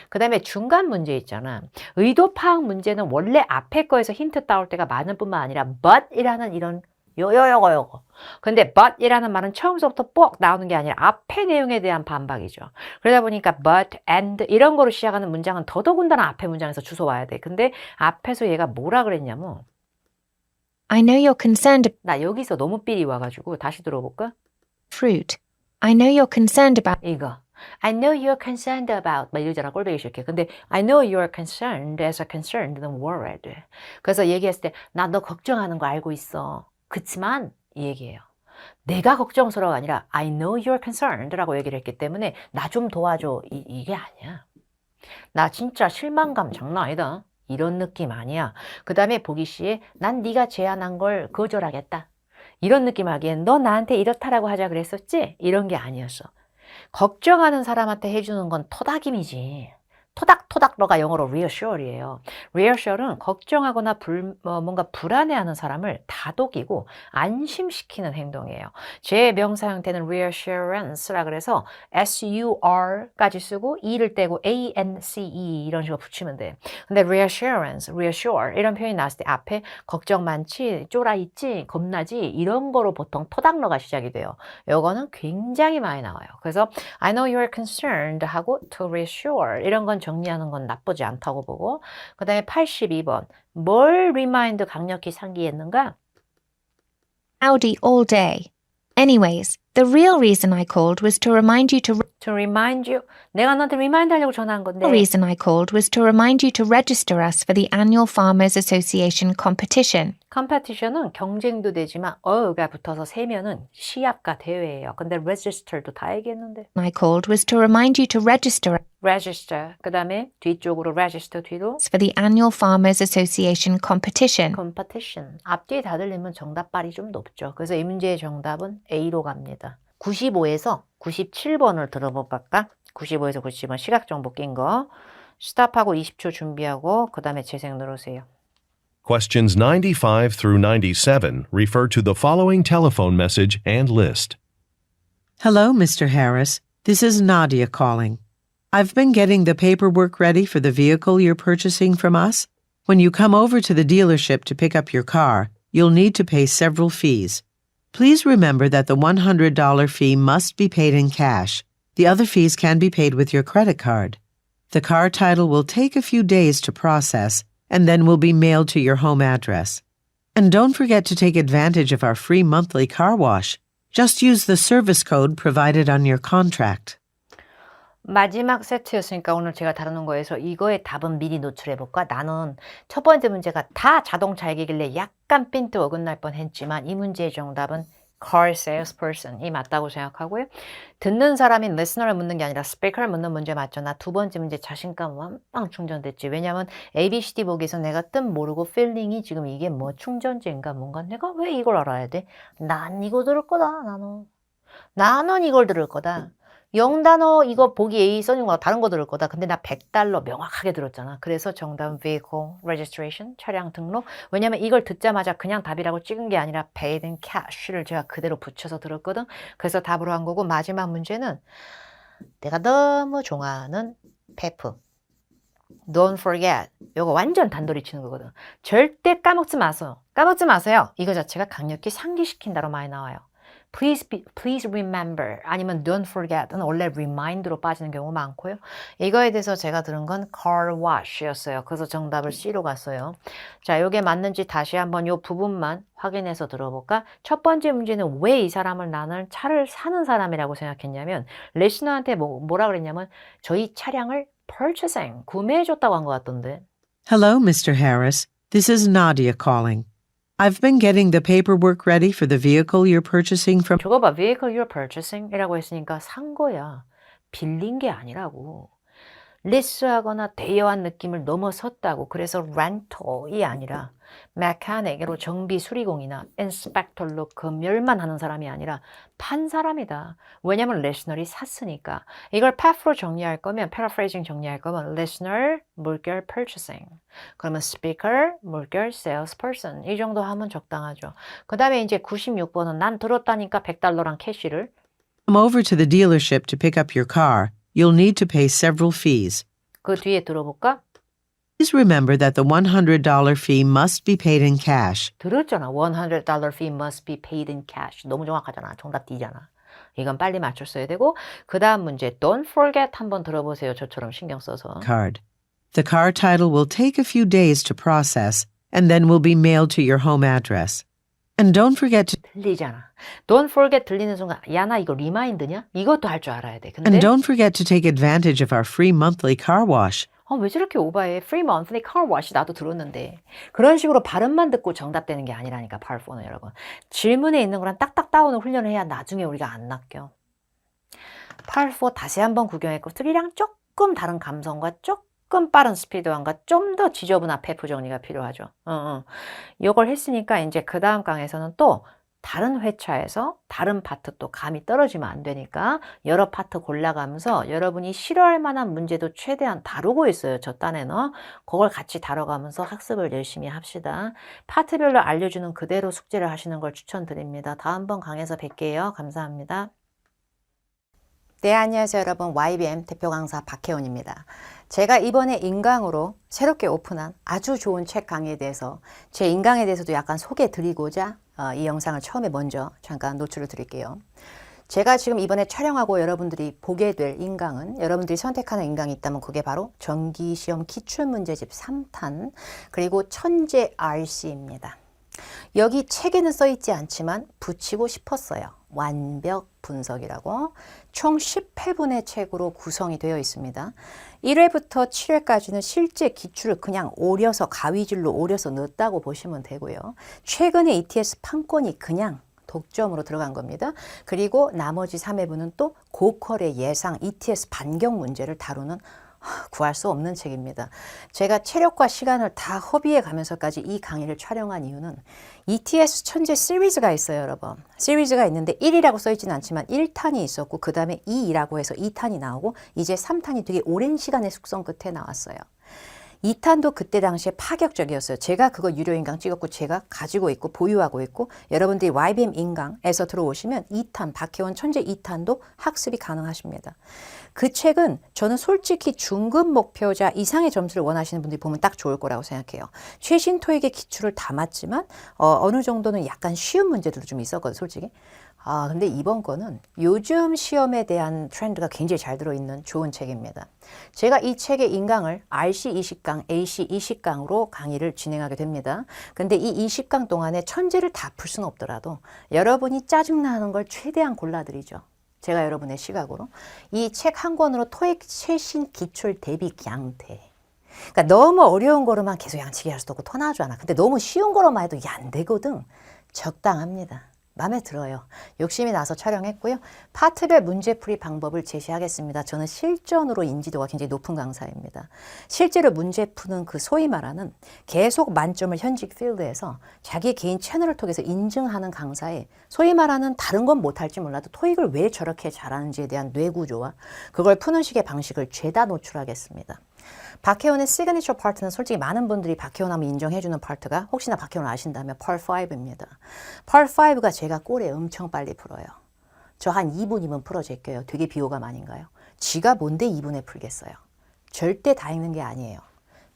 그 다음에 중간 문제 있잖아. 의도 파악 문제는 원래 앞에 거에서 힌트 따올 때가 많은 뿐만 아니라 but이라는 이런 요거. 근데 but이라는 말은 처음부터 뻑 나오는 게 아니라 앞의 내용에 대한 반박이죠. 그러다 보니까 but, and 이런 거로 시작하는 문장은 더더군다나 앞에 문장에서 주워 와야 돼. 근데 앞에서 얘가 뭐라 그랬냐면 I know you're concerned 나 여기서 너무 삘이 와가지고 다시 들어볼까? fruit. I know you're concerned about 이거. I know you're concerned about 막 이러잖아. 꼴보기 싫게. 근데 I know you're concerned as a concerned than worried. 그래서 얘기했을 때 나 너 걱정하는 거 알고 있어. 그치만 이 얘기예요. 내가 걱정스러워가 아니라 I know you're concerned 라고 얘기를 했기 때문에 나 좀 도와줘. 이게 아니야. 나 진짜 실망감 장난 아니다. 이런 느낌 아니야. 그 다음에 보기 씨에 난 네가 제안한 걸 거절하겠다. 이런 느낌 하기엔 너 나한테 이렇다라고 하자 그랬었지? 이런 게 아니었어. 걱정하는 사람한테 해주는 건 토닥임이지. 토닥토닥러가 영어로 reassure이에요. reassure는 걱정하거나 뭔가 불안해하는 사람을 다독이고 안심시키는 행동이에요. 제 명사 형태는 reassurance라 그래서 sur까지 쓰고 e를 떼고 ance 이런 식으로 붙이면 돼. 근데 reassurance, reassure 이런 표현이 나왔을 때 앞에 걱정 많지, 쫄아 있지, 겁나지 이런 거로 보통 토닥러가 시작이 돼요. 요거는 굉장히 많이 나와요. 그래서 I know you're concerned 하고 to reassure 이런 건 정리하는 건 나쁘지 않다고 보고 그 다음에 82번 뭘 remind 강력히 상기했는가? Audi all day. Anyways, the real reason I called was to remind you To remind you 내가 너한테 remind 하려고 전화한 건데 The reason I called was to remind you to register us for the annual Farmers Association competition. 컴페티션은 경쟁도 되지만 어가 붙어서 세면은 시합과 대회예요. 근데 register도 다 얘기했는데 I called was to remind you to register us register 그 다음에 뒤쪽으로 register 뒤로 for the annual Farmers Association competition. competition 앞뒤에 다 들리면 정답발이 좀 높죠. 그래서 이 문제의 정답은 A로 갑니다. 95에서 97번을 들어볼까? 95에서 90번 시각정보 낀 거 스탑하고 20초 준비하고 그 다음에 재생 누르세요. Questions 95 through 97 refer to the following telephone message and list. Hello, Mr. Harris. This is Nadia calling. I've been getting the paperwork ready for the vehicle you're purchasing from us. When you come over to the dealership to pick up your car, you'll need to pay several fees. Please remember that the $100 fee must be paid in cash. The other fees can be paid with your credit card. The car title will take a few days to process and then will be mailed to your home address. And don't forget to take advantage of our free monthly car wash. Just use the service code provided on your contract. 마지막 세트였으니까 오늘 제가 다루는 거에서 이거의 답은 미리 노출해볼까? 나는 첫 번째 문제가 다 자동차 얘기길래 약간 핀트 어긋날 뻔했지만 이 문제의 정답은 car salesperson이 맞다고 생각하고요. 듣는 사람이 listener를 묻는 게 아니라 speaker를 묻는 문제 맞죠? 나 두 번째 문제 자신감 완빵 충전됐지. 왜냐면 ABCD 보기에서 내가 뜻 모르고 feeling이 지금 이게 뭐 충전제인가 뭔가 내가 왜 이걸 알아야 돼? 난 이거 들을 거다. 나는 이걸 들을 거다. 0단어 이거 보기 A 써준 거 다른 거 들을 거다. 근데 나 $100 명확하게 들었잖아. 그래서 정답은 vehicle registration, 차량 등록. 왜냐면 이걸 듣자마자 그냥 답이라고 찍은 게 아니라 paid in cash를 제가 그대로 붙여서 들었거든. 그래서 답으로 한 거고 마지막 문제는 내가 너무 좋아하는 페프. Don't forget. 이거 완전 단도리 치는 거거든. 절대 까먹지 마세요. 까먹지 마세요. 이거 자체가 강력히 상기시킨다로 많이 나와요. Please remember 아니면 don't forget은 원래 remind로 빠지는 경우 많고요. 이거에 대해서 제가 들은 건 car wash였어요. 그래서 정답을 C로 갔어요. 자, 이게 맞는지 다시 한번 이 부분만 확인해서 들어볼까? 첫 번째 문제는 왜 이 사람을 나는 차를 사는 사람이라고 생각했냐면 리스너한테 뭐라 그랬냐면 저희 차량을 purchasing, 구매해줬다고 한 것 같던데. Hello, Mr. Harris. This is Nadia calling. I've been getting the paperwork ready for the vehicle you're purchasing from. 저거 봐, vehicle you're purchasing 이라고 했으니까 산 거야. 빌린 게 아니라고. 리스하거나 대여한 느낌을 넘어섰다고. 그래서 rental이 아니라 mechanic으로 정비 수리공이나 inspector로 검열만 하는 사람이 아니라 판 사람이다. 왜냐면 listener이 샀으니까. 이걸 path로 정리할 거면 paraphrasing 정리할 거면 listener 물결 purchasing. 그러면 speaker 물결 salesperson. 이 정도 하면 적당하죠. 그 다음에 이제 96번은 난 들었다니까 $100랑 캐시를. Come over to the dealership to pick up your car. You'll need to pay several fees. 그 뒤에 들어볼까? Please remember that the $100 fee must be paid in cash. 들었잖아. $100 fee must be paid in cash. 너무 정확하잖아. 정답 D잖아. 이건 빨리 맞췄어야 되고 그 다음 문제 Don't forget 한번 들어보세요. 저처럼 신경 써서. Card. The car title will take a few days to process and then will be mailed to your home address. And don't forget to 들리잖아. Don't forget 들리는 순간 야 나 이거 리마인드냐? 이것도 할 줄 알아야 돼. 근데 And don't forget to take advantage of our free monthly car wash. 왜 저렇게 오바해? Free monthly car wash 나도 들었는데. 그런 식으로 발음만 듣고 정답되는 게 아니라니까. Part 4는 여러분. 질문에 있는 거랑 딱딱 따오는 훈련을 해야 나중에 우리가 안 낚여. Part 4 다시 한번 구경했고 3랑 조금 다른 감성과 조금 빠른 스피드감과 좀 더 지저분한 페프 정리가 필요하죠. 이걸 했으니까 이제 그 다음 강에서는 또 다른 회차에서 다른 파트 또 감이 떨어지면 안 되니까 여러 파트 골라가면서 여러분이 싫어할 만한 문제도 최대한 다루고 있어요. 저 딴에는. 그걸 같이 다뤄가면서 학습을 열심히 합시다. 파트별로 알려주는 그대로 숙제를 하시는 걸 추천드립니다. 다음번 강에서 뵐게요. 감사합니다. 네, 안녕하세요 여러분. YBM 대표 강사 박혜원입니다. 제가 이번에 인강으로 새롭게 오픈한 아주 좋은 책 강의에 대해서 제 인강에 대해서도 약간 소개 드리고자 이 영상을 처음에 먼저 잠깐 노출을 드릴게요. 제가 지금 이번에 촬영하고 여러분들이 보게 될 인강은 여러분들이 선택하는 인강이 있다면 그게 바로 정기시험 기출문제집 3탄 그리고 천재 RC입니다. 여기 책에는 써있지 않지만 붙이고 싶었어요. 완벽 분석이라고 총 10회분의 책으로 구성이 되어 있습니다. 1회부터 7회까지는 실제 기출을 그냥 오려서 가위질로 오려서 넣었다고 보시면 되고요. 최근에 ETS 판권이 그냥 독점으로 들어간 겁니다. 그리고 나머지 3회분은 또 고퀄의 예상 ETS 반경 문제를 다루는 구할 수 없는 책입니다. 제가 체력과 시간을 다 허비해 가면서까지 이 강의를 촬영한 이유는 ETS 천재 시리즈가 있어요, 여러분. 시리즈가 있는데 1이라고 써있지는 않지만 1탄이 있었고 그 다음에 2라고 해서 2탄이 나오고 이제 3탄이 되게 오랜 시간의 숙성 끝에 나왔어요. 2탄도 그때 당시에 파격적이었어요. 제가 그거 유료 인강 찍었고 제가 가지고 있고 보유하고 있고 여러분들이 YBM 인강에서 들어오시면 2탄, 박혜원 천재 2탄도 학습이 가능하십니다. 그 책은 저는 솔직히 중급 목표자 이상의 점수를 원하시는 분들이 보면 딱 좋을 거라고 생각해요. 최신 토익의 기출을 담았지만 어느 정도는 약간 쉬운 문제들도 좀 있었거든요, 솔직히. 근데 이번 거는 요즘 시험에 대한 트렌드가 굉장히 잘 들어있는 좋은 책입니다. 제가 이 책의 인강을 RC 20강, AC 20강으로 강의를 진행하게 됩니다. 근데 이 20강 동안에 천재를 다 풀 수는 없더라도 여러분이 짜증나는 걸 최대한 골라드리죠. 제가 여러분의 시각으로. 이 책 한 권으로 토익 최신 기출 대비 양태. 그러니까 너무 어려운 거로만 계속 양치기 할 수도 없고 토나지 않아. 근데 너무 쉬운 거로만 해도 안 되거든. 적당합니다. 마음에 들어요. 욕심이 나서 촬영했고요. 파트별 문제풀이 방법을 제시하겠습니다. 저는 실전으로 인지도가 굉장히 높은 강사입니다. 실제로 문제 푸는 그 소위 말하는 계속 만점을 현직 필드에서 자기 개인 채널을 통해서 인증하는 강사에 소위 말하는 다른 건 못할지 몰라도 토익을 왜 저렇게 잘하는지에 대한 뇌구조와 그걸 푸는 식의 방식을 죄다 노출하겠습니다. 박혜원의 시그니처 파트는 솔직히 많은 분들이 박혜원 하면 인정해주는 파트가 혹시나 박혜원 아신다면 Part 5입니다. Part 5가 제가 꼴에 엄청 빨리 풀어요. 저 한 2분이면 풀어 제껴요. 되게 비호감 아닌가요? 지가 뭔데 2분에 풀겠어요. 절대 다 읽는 게 아니에요.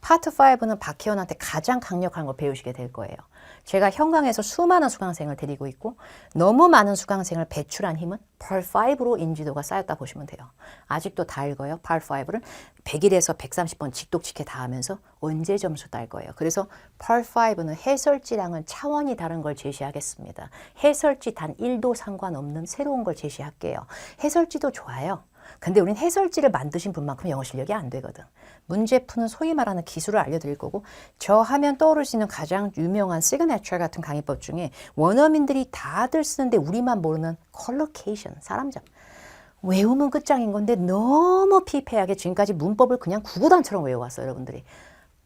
파트 5는 박혜원한테 가장 강력한 걸 배우시게 될 거예요. 제가 현강에서 수많은 수강생을 데리고 있고 너무 많은 수강생을 배출한 힘은 Part 5로 인지도가 쌓였다 보시면 돼요. 아직도 다 읽어요. Part 5를 100일에서 130번 직독직해 다 하면서 언제 점수 딸 거예요. 그래서 Part 5는 해설지랑은 차원이 다른 걸 제시하겠습니다. 해설지 단 1도 상관없는 새로운 걸 제시할게요. 해설지도 좋아요. 근데 우린 해설지를 만드신 분만큼 영어 실력이 안 되거든. 문제 푸는 소위 말하는 기술을 알려드릴 거고 저 하면 떠오를 수 있는 가장 유명한 시그네처 같은 강의법 중에 원어민들이 다들 쓰는데 우리만 모르는 컬로케이션, 사람 잡. 외우면 끝장인 건데 너무 피폐하게 지금까지 문법을 그냥 구구단처럼 외워왔어요, 여러분들이.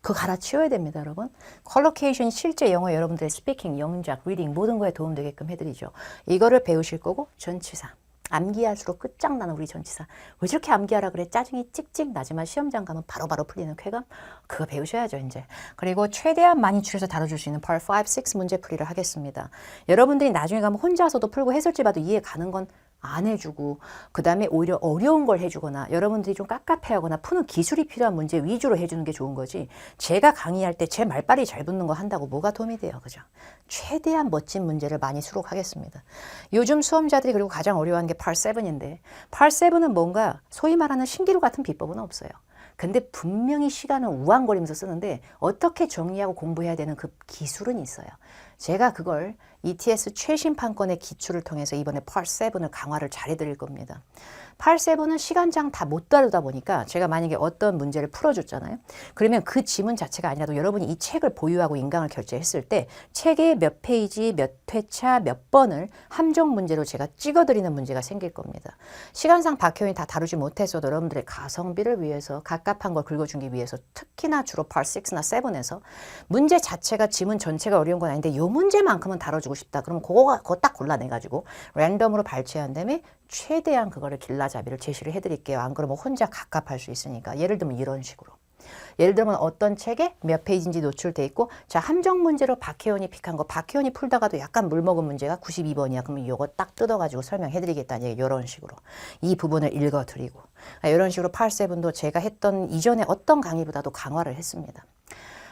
그거 갈아치워야 됩니다, 여러분. 컬로케이션이 실제 영어 여러분들의 스피킹, 영작, 리딩 모든 거에 도움되게끔 해드리죠. 이거를 배우실 거고 전치사. 암기할수록 끝장나는 우리 전치사. 왜 저렇게 암기하라 그래? 짜증이 찍찍 나지만 시험장 가면 바로바로 풀리는 쾌감? 그거 배우셔야죠, 이제. 그리고 최대한 많이 줄여서 다뤄줄 수 있는 Part 5, 6 문제풀이를 하겠습니다. 여러분들이 나중에 가면 혼자서도 풀고 해설지 봐도 이해 가는 건 안 해주고 그 다음에 오히려 어려운 걸 해주거나 여러분들이 좀 깝깝해하거나 푸는 기술이 필요한 문제 위주로 해주는 게 좋은 거지 제가 강의할 때 제 말빨이 잘 붙는 거 한다고 뭐가 도움이 돼요. 그죠? 최대한 멋진 문제를 많이 수록하겠습니다. 요즘 수험자들이 그리고 가장 어려워하는 게 Part 7인데 Part 7은 뭔가 소위 말하는 신기루 같은 비법은 없어요. 근데 분명히 시간을 우왕거리면서 쓰는데 어떻게 정리하고 공부해야 되는 그 기술은 있어요. 제가 그걸 ETS 최신 판권의 기출을 통해서 이번에 Part 7을 강화를 잘 해드릴 겁니다. Part 7은 시간장 다 못 다루다 보니까 제가 만약에 어떤 문제를 풀어줬잖아요. 그러면 그 지문 자체가 아니라도 여러분이 이 책을 보유하고 인강을 결제했을 때 책의 몇 페이지, 몇 회차, 몇 번을 함정 문제로 제가 찍어드리는 문제가 생길 겁니다. 시간상 박혜원이 다 다루지 못했어도 여러분들의 가성비를 위해서 갑갑한 걸 긁어주기 위해서 특히나 주로 Part 6나 7에서 문제 자체가 지문 전체가 어려운 건 아닌데 이 문제만큼은 다뤄주고 싶다. 그럼 그거 딱 골라내가지고 랜덤으로 발췌한 다음에 최대한 그거를 길라잡이를 제시를 해드릴게요. 안 그러면 혼자 갑갑할 수 있으니까. 예를 들면 이런 식으로. 예를 들면 어떤 책에 몇 페이지인지 노출돼 있고 자 함정 문제로 박혜원이 픽한 거 박혜원이 풀다가도 약간 물먹은 문제가 92번이야. 그러면 이거 딱 뜯어가지고 설명해드리겠다는 얘기 이런 식으로 이 부분을 읽어드리고 이런 식으로 Part 7도 제가 했던 이전에 어떤 강의보다도 강화를 했습니다.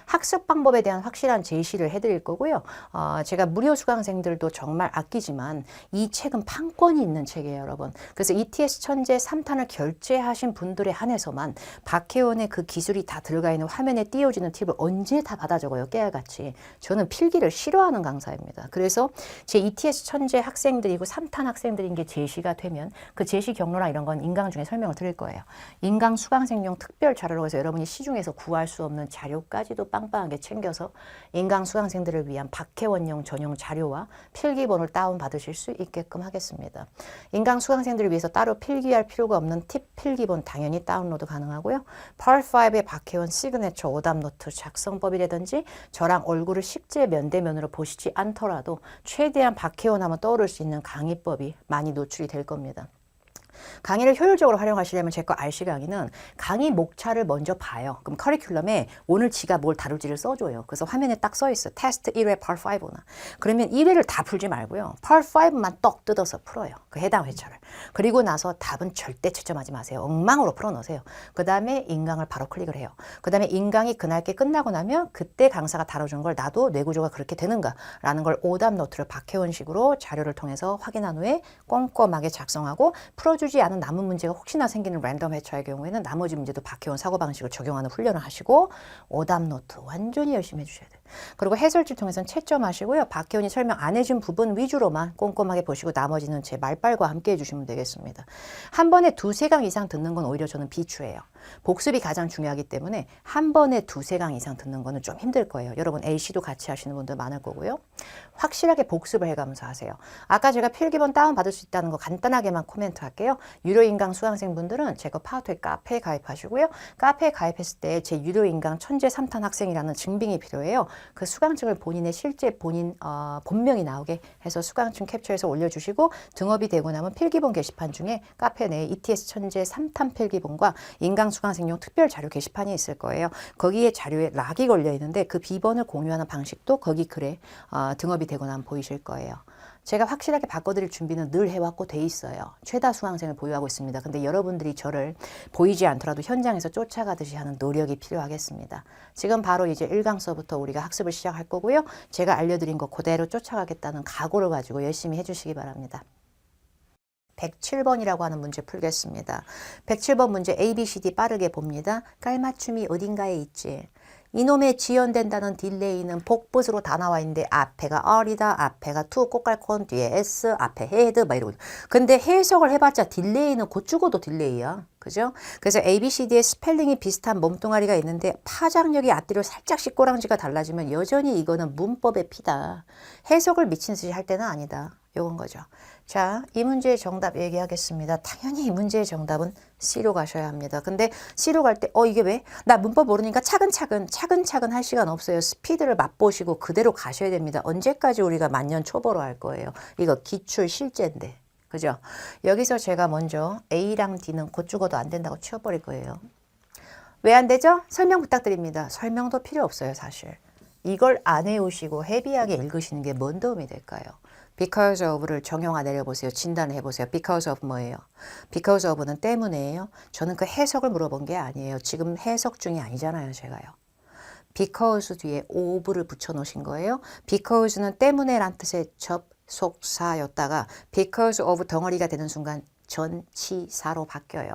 학습 방법에 대한 확실한 제시를 해드릴 거고요. 제가 무료 수강생들도 정말 아끼지만 이 책은 판권이 있는 책이에요, 여러분. 그래서 ETS 천재 3탄을 결제하신 분들에 한해서만 박혜원의 그 기술이 다 들어가 있는 화면에 띄워지는 팁을 언제 다 받아 적어요, 깨알같이. 저는 필기를 싫어하는 강사입니다. 그래서 제 ETS 천재 학생들이고 3탄 학생들인 게 제시가 되면 그 제시 경로나 이런 건 인강 중에 설명을 드릴 거예요. 인강 수강생용 특별 자료로 해서 여러분이 시중에서 구할 수 없는 자료까지도 빵빵하게 챙겨서 인강 수강생들을 위한 박혜원용 전용 자료와 필기본을 다운받으실 수 있게끔 하겠습니다. 인강 수강생들을 위해서 따로 필기할 필요가 없는 팁 필기본 당연히 다운로드 가능하고요. Part 5의 박혜원 시그네처 오답 노트 작성법이라든지 저랑 얼굴을 실제 면대면으로 보시지 않더라도 최대한 박혜원 하면 떠오를 수 있는 강의법이 많이 노출이 될 겁니다. 강의를 효율적으로 활용하시려면 제 거 RC 강의는 강의 목차를 먼저 봐요. 그럼 커리큘럼에 오늘 지가 뭘 다룰지를 써줘요. 그래서 화면에 딱 써있어요. 테스트 1회 Part 5나. 그러면 1회를 다 풀지 말고요. Part 5만 떡 뜯어서 풀어요. 그 해당 회차를. 그리고 나서 답은 절대 채점하지 마세요. 엉망으로 풀어놓으세요. 그 다음에 인강을 바로 클릭을 해요. 그 다음에 인강이 그날께 끝나고 나면 그때 강사가 다뤄준 걸 나도 뇌구조가 그렇게 되는가라는 걸 오답 노트를 박혜원식으로 자료를 통해서 확인한 후에 꼼꼼하게 작성하고 풀어주지 않은 남은 문제가 혹시나 생기는 랜덤 회차의 경우에는 나머지 문제도 박혜원 사고방식을 적용하는 훈련을 하시고 오답 노트 완전히 열심히 해주셔야 돼요. 그리고 해설지를 통해서는 채점하시고요. 박혜원이 설명 안 해준 부분 위주로만 꼼꼼하게 보시고 나머지는 제 말빨과 함께 해주시면 되겠습니다. 한 번에 2-3강 이상 듣는 건 오히려 저는 비추해요. 복습이 가장 중요하기 때문에 한 번에 2-3강 이상 듣는 거는 좀 힘들 거예요. 여러분 AC도 같이 하시는 분들 많을 거고요. 확실하게 복습을 해가면서 하세요. 아까 제가 필기본 다운받을 수 있다는 거 간단하게만 코멘트 할게요. 유료 인강 수강생분들은 제가 파워토익 카페에 가입하시고요. 카페에 가입했을 때 제 유료 인강 천재 3탄 학생이라는 증빙이 필요해요. 그 수강증을 본인의 실제 본명이 나오게 해서 수강증 캡처해서 올려주시고 등업이 되고 나면 필기본 게시판 중에 카페 내에 ETS 천재 3탄 필기본과 인강 수강생용 특별 자료 게시판이 있을 거예요. 거기에 자료에 락이 걸려 있는데 그 비번을 공유하는 방식도 거기 글에 등업이 되고 나면 보이실 거예요. 제가 확실하게 바꿔드릴 준비는 늘 해왔고 돼 있어요. 최다 수강생을 보유하고 있습니다. 근데 여러분들이 저를 보이지 않더라도 현장에서 쫓아가듯이 하는 노력이 필요하겠습니다. 지금 바로 이제 1강서부터 우리가 학습을 시작할 거고요. 제가 알려드린 거 그대로 쫓아가겠다는 각오를 가지고 열심히 해주시기 바랍니다. 107번이라고 하는 문제 풀겠습니다. 107번 문제 A, B, C, D 빠르게 봅니다. 깔맞춤이 어딘가에 있지. 이놈의 지연된다는 딜레이는 복붙으로 다 나와 있는데 앞에가 R이다, 앞에가 to 꽃갈콘, 뒤에 S, 앞에 head 막 이러고. 근데 해석을 해봤자 딜레이는 곧 죽어도 딜레이야. 그죠? 그래서 ABCD의 스펠링이 비슷한 몸뚱아리가 있는데 파장력이 앞뒤로 살짝씩 꼬랑지가 달라지면 여전히 이거는 문법의 피다. 해석을 미친 듯이 할 때는 아니다. 요건 거죠. 자, 이 문제의 정답 얘기하겠습니다. 당연히 이 문제의 정답은 C로 가셔야 합니다. 근데 C로 갈 때 이게 왜? 나 문법 모르니까 차근차근 할 시간 없어요. 스피드를 맛보시고 그대로 가셔야 됩니다. 언제까지 우리가 만년 초보로 할 거예요? 이거 기출 실제인데. 그죠? 여기서 제가 먼저 A랑 D는 곧 죽어도 안 된다고 치워버릴 거예요. 왜 안 되죠? 설명 부탁드립니다. 설명도 필요 없어요, 사실. 이걸 안 해오시고 헤비하게 읽으시는 게 뭔 도움이 될까요? Because of를 정형화 내려보세요. 진단을 해보세요. Because of 뭐예요? Because of는 때문에예요. 저는 그 해석을 물어본 게 아니에요. 지금 해석 중이 아니잖아요, 제가요. Because 뒤에 of를 붙여놓으신 거예요. Because는 때문에란 뜻의 접속사였다가 Because of 덩어리가 되는 순간 전치사로 바뀌어요.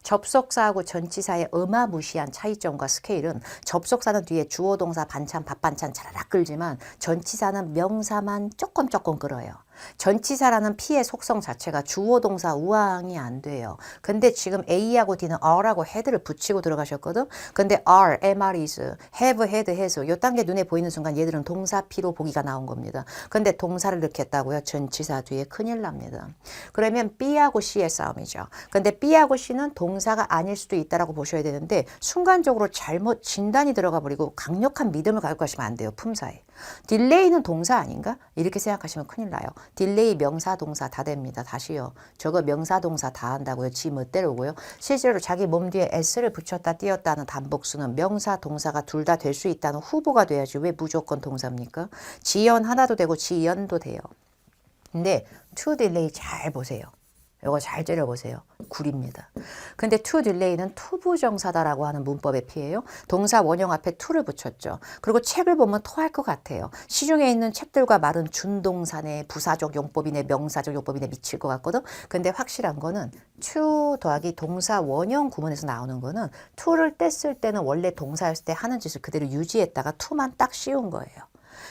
접속사하고 전치사의 어마무시한 차이점과 스케일은 접속사는 뒤에 주어 동사 반찬 밥 반찬 차라락 끌지만 전치사는 명사만 조금 끌어요. 전치사라는 피의 속성 자체가 주어 동사 우왕이 안 돼요. 근데 지금 A하고 D는 R하고 head를 붙이고 들어가셨거든. 근데 R, MR is, have, had, has 요 단계 눈에 보이는 순간 얘들은 동사 P로 보기가 나온 겁니다. 근데 동사를 넣겠다고요? 전치사 뒤에 큰일 납니다. 그러면 B하고 C의 싸움이죠. 근데 B하고 C는 동사가 아닐 수도 있다라고 보셔야 되는데 순간적으로 잘못 진단이 들어가 버리고 강력한 믿음을 가지고 가시면 안 돼요. 품사에. 딜레이는 동사 아닌가? 이렇게 생각하시면 큰일 나요. 딜레이 명사 동사 다 됩니다. 다시요. 저거 명사 동사 다 한다고요. 지 멋대로고요. 실제로 자기 몸 뒤에 s를 붙였다 띄었다는 단복수는 명사 동사가 둘 다 될 수 있다는 후보가 돼야지 왜 무조건 동사입니까? 지연 하나도 되고 지연도 돼요. 근데 to delay 잘 보세요. 이거 잘 째려보세요. 구립니다. 근데 to delay는 투부정사다라고 하는 문법의 피해요. 동사 원형 앞에 to를 붙였죠. 그리고 책을 보면 토할 것 같아요. 시중에 있는 책들과 말은 준동사네, 부사적 용법이네, 명사적 용법이네 미칠 것 같거든. 근데 확실한 거는 to 더하기 동사 원형 구문에서 나오는 거는 to를 뗐을 때는 원래 동사였을 때 하는 짓을 그대로 유지했다가 to만 딱 씌운 거예요.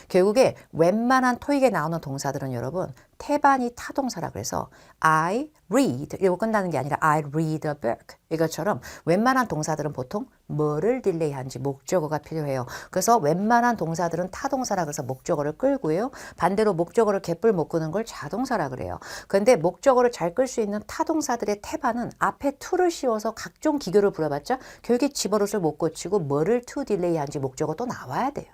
결국에 웬만한 토익에 나오는 동사들은 여러분 태반이 타동사라 그래서 I read 이러고 끝나는 게 아니라 I read a book 이것처럼 웬만한 동사들은 보통 뭐를 딜레이한지 목적어가 필요해요. 그래서 웬만한 동사들은 타동사라 그래서 목적어를 끌고요. 반대로 목적어를 개뿔 못 끄는 걸 자동사라 그래요. 그런데 목적어를 잘 끌 수 있는 타동사들의 태반은 앞에 to를 씌워서 각종 기교를 부려봤자 결국에 집어릇을 못 고치고 뭐를 to 딜레이한지 목적어 또 나와야 돼요.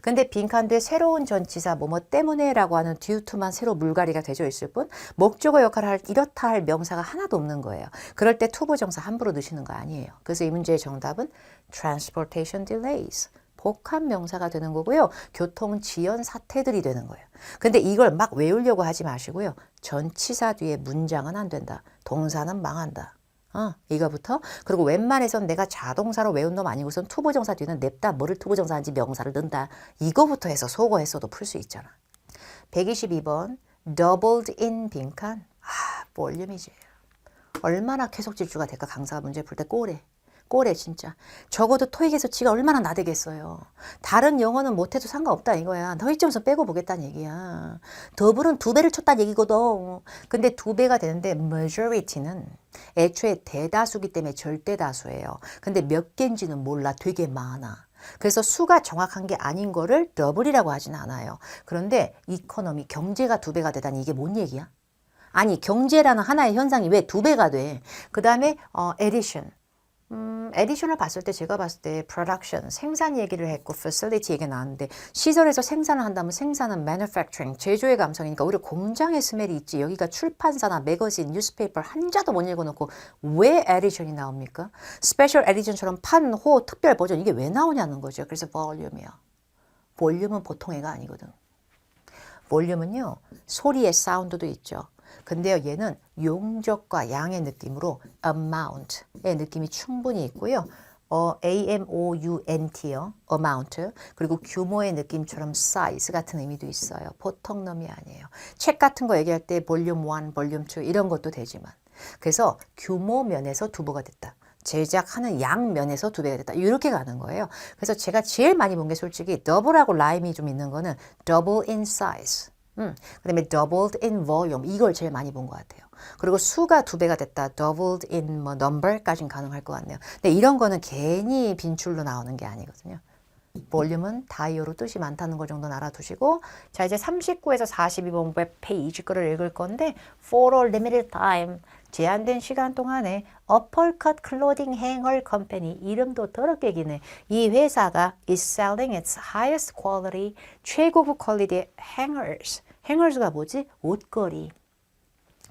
근데 빈칸도에 새로운 전치사 뭐뭐 때문에라고 하는 due to만 새로 물갈이가 되어 있을 뿐 목적어 역할을 할 이렇다 할 명사가 하나도 없는 거예요. 그럴 때 투부정사 함부로 넣으시는 거 아니에요. 그래서 이 문제의 정답은 transportation delays. 복합 명사가 되는 거고요. 교통 지연 사태들이 되는 거예요. 근데 이걸 막 외우려고 하지 마시고요. 전치사 뒤에 문장은 안 된다. 동사는 망한다. 이거부터. 그리고 웬만해선 내가 자동사로 외운 놈 아니고선 투부정사 뒤는 냅다 뭐를 투부정사인지 명사를 넣는다. 이거부터 해서 속어했어도 풀 수 있잖아. 122번 doubled in 빈칸. 볼륨이지. 얼마나 계속 질주가 될까 강사가 문제 풀 때 꼬래 진짜. 적어도 토익에서 지가 얼마나 나대겠어요. 다른 영어는 못해도 상관없다 이거야. 토익점수 빼고 보겠다는 얘기야. 더블은 2배를 쳤다는 얘기거든. 근데 2배가 되는데 majority는 애초에 대다수기 때문에 절대다수예요. 근데 몇 개인지는 몰라. 되게 많아. 그래서 수가 정확한 게 아닌 거를 더블이라고 하진 않아요. 그런데 이코노미 경제가 2배가 되다니 이게 뭔 얘기야? 아니 경제라는 하나의 현상이 왜 2배가 돼? 그 다음에 addition. 에디션을 봤을 때 제가 봤을 때 production, 생산 얘기를 했고 facility 얘기가 나왔는데 시설에서 생산을 한다면 생산은 manufacturing, 제조의 감성이니까 오히려 공장의 스멜이 있지 여기가 출판사나 매거진, 뉴스페이퍼 한자도 못 읽어놓고 왜 에디션이 나옵니까? 스페셜 에디션처럼 판호 특별 버전 이게 왜 나오냐는 거죠. 그래서 볼륨이야. 볼륨은 보통 애가 아니거든. 볼륨은요 소리의 사운드도 있죠. 근데요 얘는 용적과 양의 느낌으로 amount의 느낌이 충분히 있고요. AMOUNT요. amount. 그리고 규모의 느낌처럼 size 같은 의미도 있어요. 보통 놈이 아니에요. 책 같은 거 얘기할 때 볼륨 1, 볼륨 2 이런 것도 되지만 그래서 규모 면에서 두부가 됐다. 제작하는 양면에서 2배가 됐다. 이렇게 가는 거예요. 그래서 제가 제일 많이 본 게 솔직히 double하고 라임이 좀 있는 거는 double in size. 그다음에 doubled in volume. 이걸 제일 많이 본 것 같아요. 그리고 수가 2배가 됐다. doubled in 뭐 number까지는 가능할 것 같네요. 근데 이런 거는 괜히 빈출로 나오는 게 아니거든요. 볼륨은 다이어로 뜻이 많다는 걸 정도는 알아두시고 자 이제 39에서 42번 웹 페이지 거를 읽을 건데 for a limited time 제한된 시간 동안에 Uppercut Clothing Hanger Company 이름도 더럽게 기네. 이 회사가 is selling its highest quality 최고급 퀄리티의 hangers. hangers가 뭐지? 옷걸이.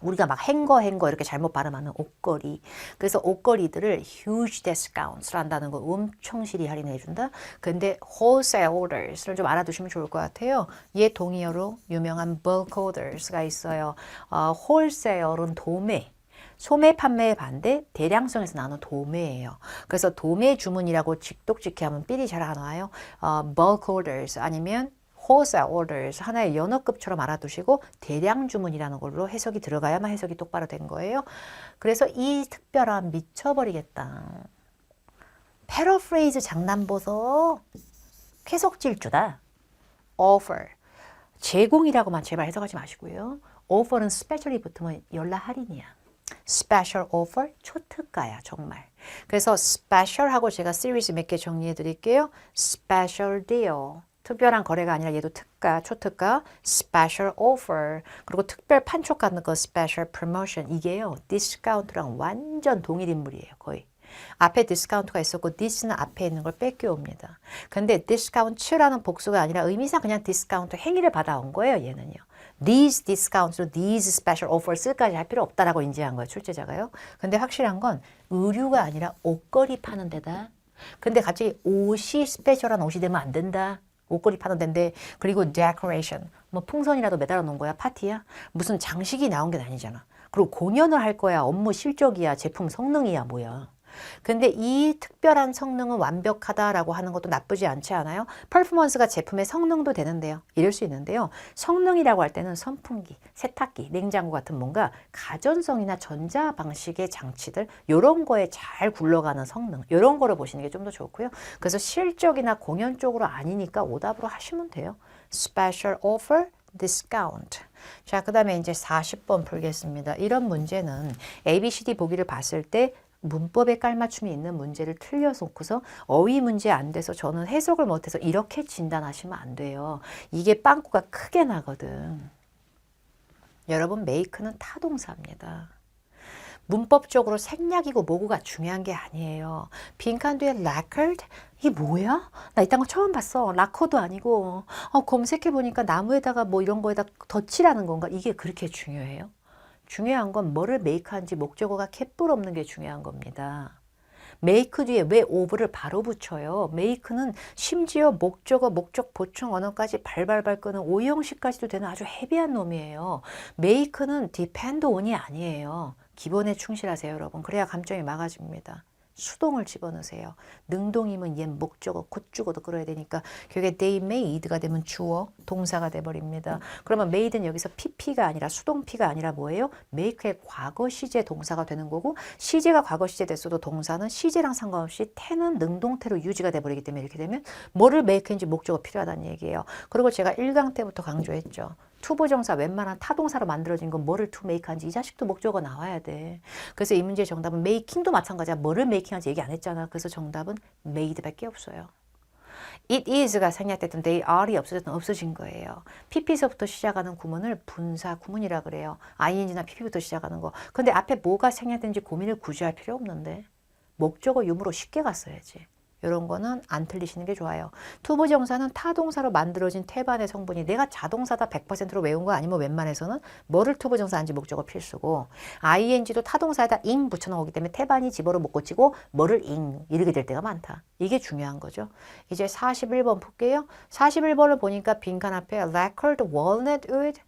우리가 막 행거 이렇게 잘못 발음하는 옷걸이. 그래서 옷걸이들을 huge discounts를 한다는 거 엄청 실히 할인해 준다. 근데 wholesale orders를 좀 알아두시면 좋을 것 같아요. 얘 동의어로 유명한 bulk orders가 있어요. wholesale은 도매. 소매 판매의 반대 대량성에서 나오는 도매예요. 그래서 도매 주문이라고 직독직해 하면 삘이 잘 안 와요. bulk orders 아니면 wholesale orders 하나의 연어급처럼 알아두시고 대량 주문이라는 걸로 해석이 들어가야만 해석이 똑바로 된 거예요. 그래서 이 특별함 미쳐버리겠다. 패러프레이즈 장난보소 쾌속 질주다. offer 제공이라고만 제발 해석하지 마시고요. offer는 specially 붙으면 연락 할인이야. special offer 초특가야 정말. 그래서 special하고 제가 시리즈 몇 개 정리해 드릴게요. special deal 특별한 거래가 아니라 얘도 특가, 초특가, special offer, 그리고 특별 판촉 같은 거 special promotion 이게요. 디스카운트랑 완전 동일 인물이에요. 거의. 앞에 디스카운트가 있었고 this는 앞에 있는 걸 뺏겨옵니다. 근데 디스카운트라는 복수가 아니라 의미상 그냥 디스카운트 행위를 받아온 거예요. 얘는요. These discounts, these special offers까지 할 필요 없다라고 인지한 거예요. 출제자가요. 근데 확실한 건 의류가 아니라 옷걸이 파는 데다. 근데 갑자기 옷이 스페셜한 옷이 되면 안 된다. 옷걸이 파는 데인데 그리고 decoration 뭐 풍선이라도 매달아 놓은 거야 파티야 무슨 장식이 나온 게 아니잖아. 그리고 공연을 할 거야 업무 실적이야 제품 성능이야 뭐야. 근데 이 특별한 성능은 완벽하다라고 하는 것도 나쁘지 않지 않아요? 퍼포먼스가 제품의 성능도 되는데요. 이럴 수 있는데요. 성능이라고 할 때는 선풍기, 세탁기, 냉장고 같은 뭔가 가전성이나 전자 방식의 장치들 이런 거에 잘 굴러가는 성능 이런 거를 보시는 게 좀 더 좋고요. 그래서 실적이나 공연 쪽으로 아니니까 오답으로 하시면 돼요. Special offer, discount. 자, 그 다음에 이제 40번 풀겠습니다. 이런 문제는 ABCD 보기를 봤을 때 문법에 깔맞춤이 있는 문제를 틀려놓고서 어휘 문제 안 돼서 저는 해석을 못해서 이렇게 진단하시면 안 돼요. 이게 빵꾸가 크게 나거든. 여러분 make는 타동사입니다. 문법적으로 생략이고 모구가 중요한 게 아니에요. 빈칸 뒤에 lacquered? 이게 뭐야? 나 이딴 거 처음 봤어. 라커도 아니고 검색해보니까 나무에다가 뭐 이런 거에다 덧칠하는 건가? 이게 그렇게 중요해요? 중요한 건 뭐를 메이크하는지 목적어가 캣불 없는 게 중요한 겁니다. 메이크 뒤에 왜 오브를 바로 붙여요? 메이크는 심지어 목적어, 목적 보충 언어까지 발발발 끄는 오형식까지도 되는 아주 헤비한 놈이에요. 메이크는 depend on이 아니에요. 기본에 충실하세요, 여러분. 그래야 감정이 막아집니다. 수동을 집어넣으세요. 능동이면 얘 목적어, 곧 죽어도 끌어야 되니까 결국에 they made가 되면 주어, 동사가 돼버립니다. 그러면 made는 여기서 pp가 아니라 수동 p가 아니라 뭐예요? make의 과거 시제 동사가 되는 거고 시제가 과거 시제 됐어도 동사는 시제랑 상관없이 태는 능동태로 유지가 돼버리기 때문에 이렇게 되면 뭐를 make인지 목적어 필요하다는 얘기예요. 그리고 제가 1강 때부터 강조했죠. 투부정사 웬만한 타동사로 만들어진 건 뭐를 to make 한지 이 자식도 목적어 나와야 돼. 그래서 이 문제의 정답은 making도 마찬가지야. 뭐를 making 한지 얘기 안 했잖아. 그래서 정답은 made밖에 없어요. it is가 생략됐던 they are이 없어졌던 없어진 거예요. pp에서부터 시작하는 구문을 분사 구문이라 그래요. ing나 pp부터 시작하는 거. 근데 앞에 뭐가 생략된지 고민을 굳이 할 필요 없는데 목적어 유무로 쉽게 갔어야지. 이런 거는 안 틀리시는 게 좋아요. 투부정사는 타동사로 만들어진 태반의 성분이 내가 자동사다 100%로 외운 거 아니면 웬만해서는 뭐를 투부정사 한지 목적어 필수고 ing도 타동사에다 ing 붙여놓기 때문에 태반이 집어로 못 고치고 뭐를 ing 이렇게 될 때가 많다. 이게 중요한 거죠. 이제 41번 볼게요. 41번을 보니까 빈칸 앞에 lacquered walnut wood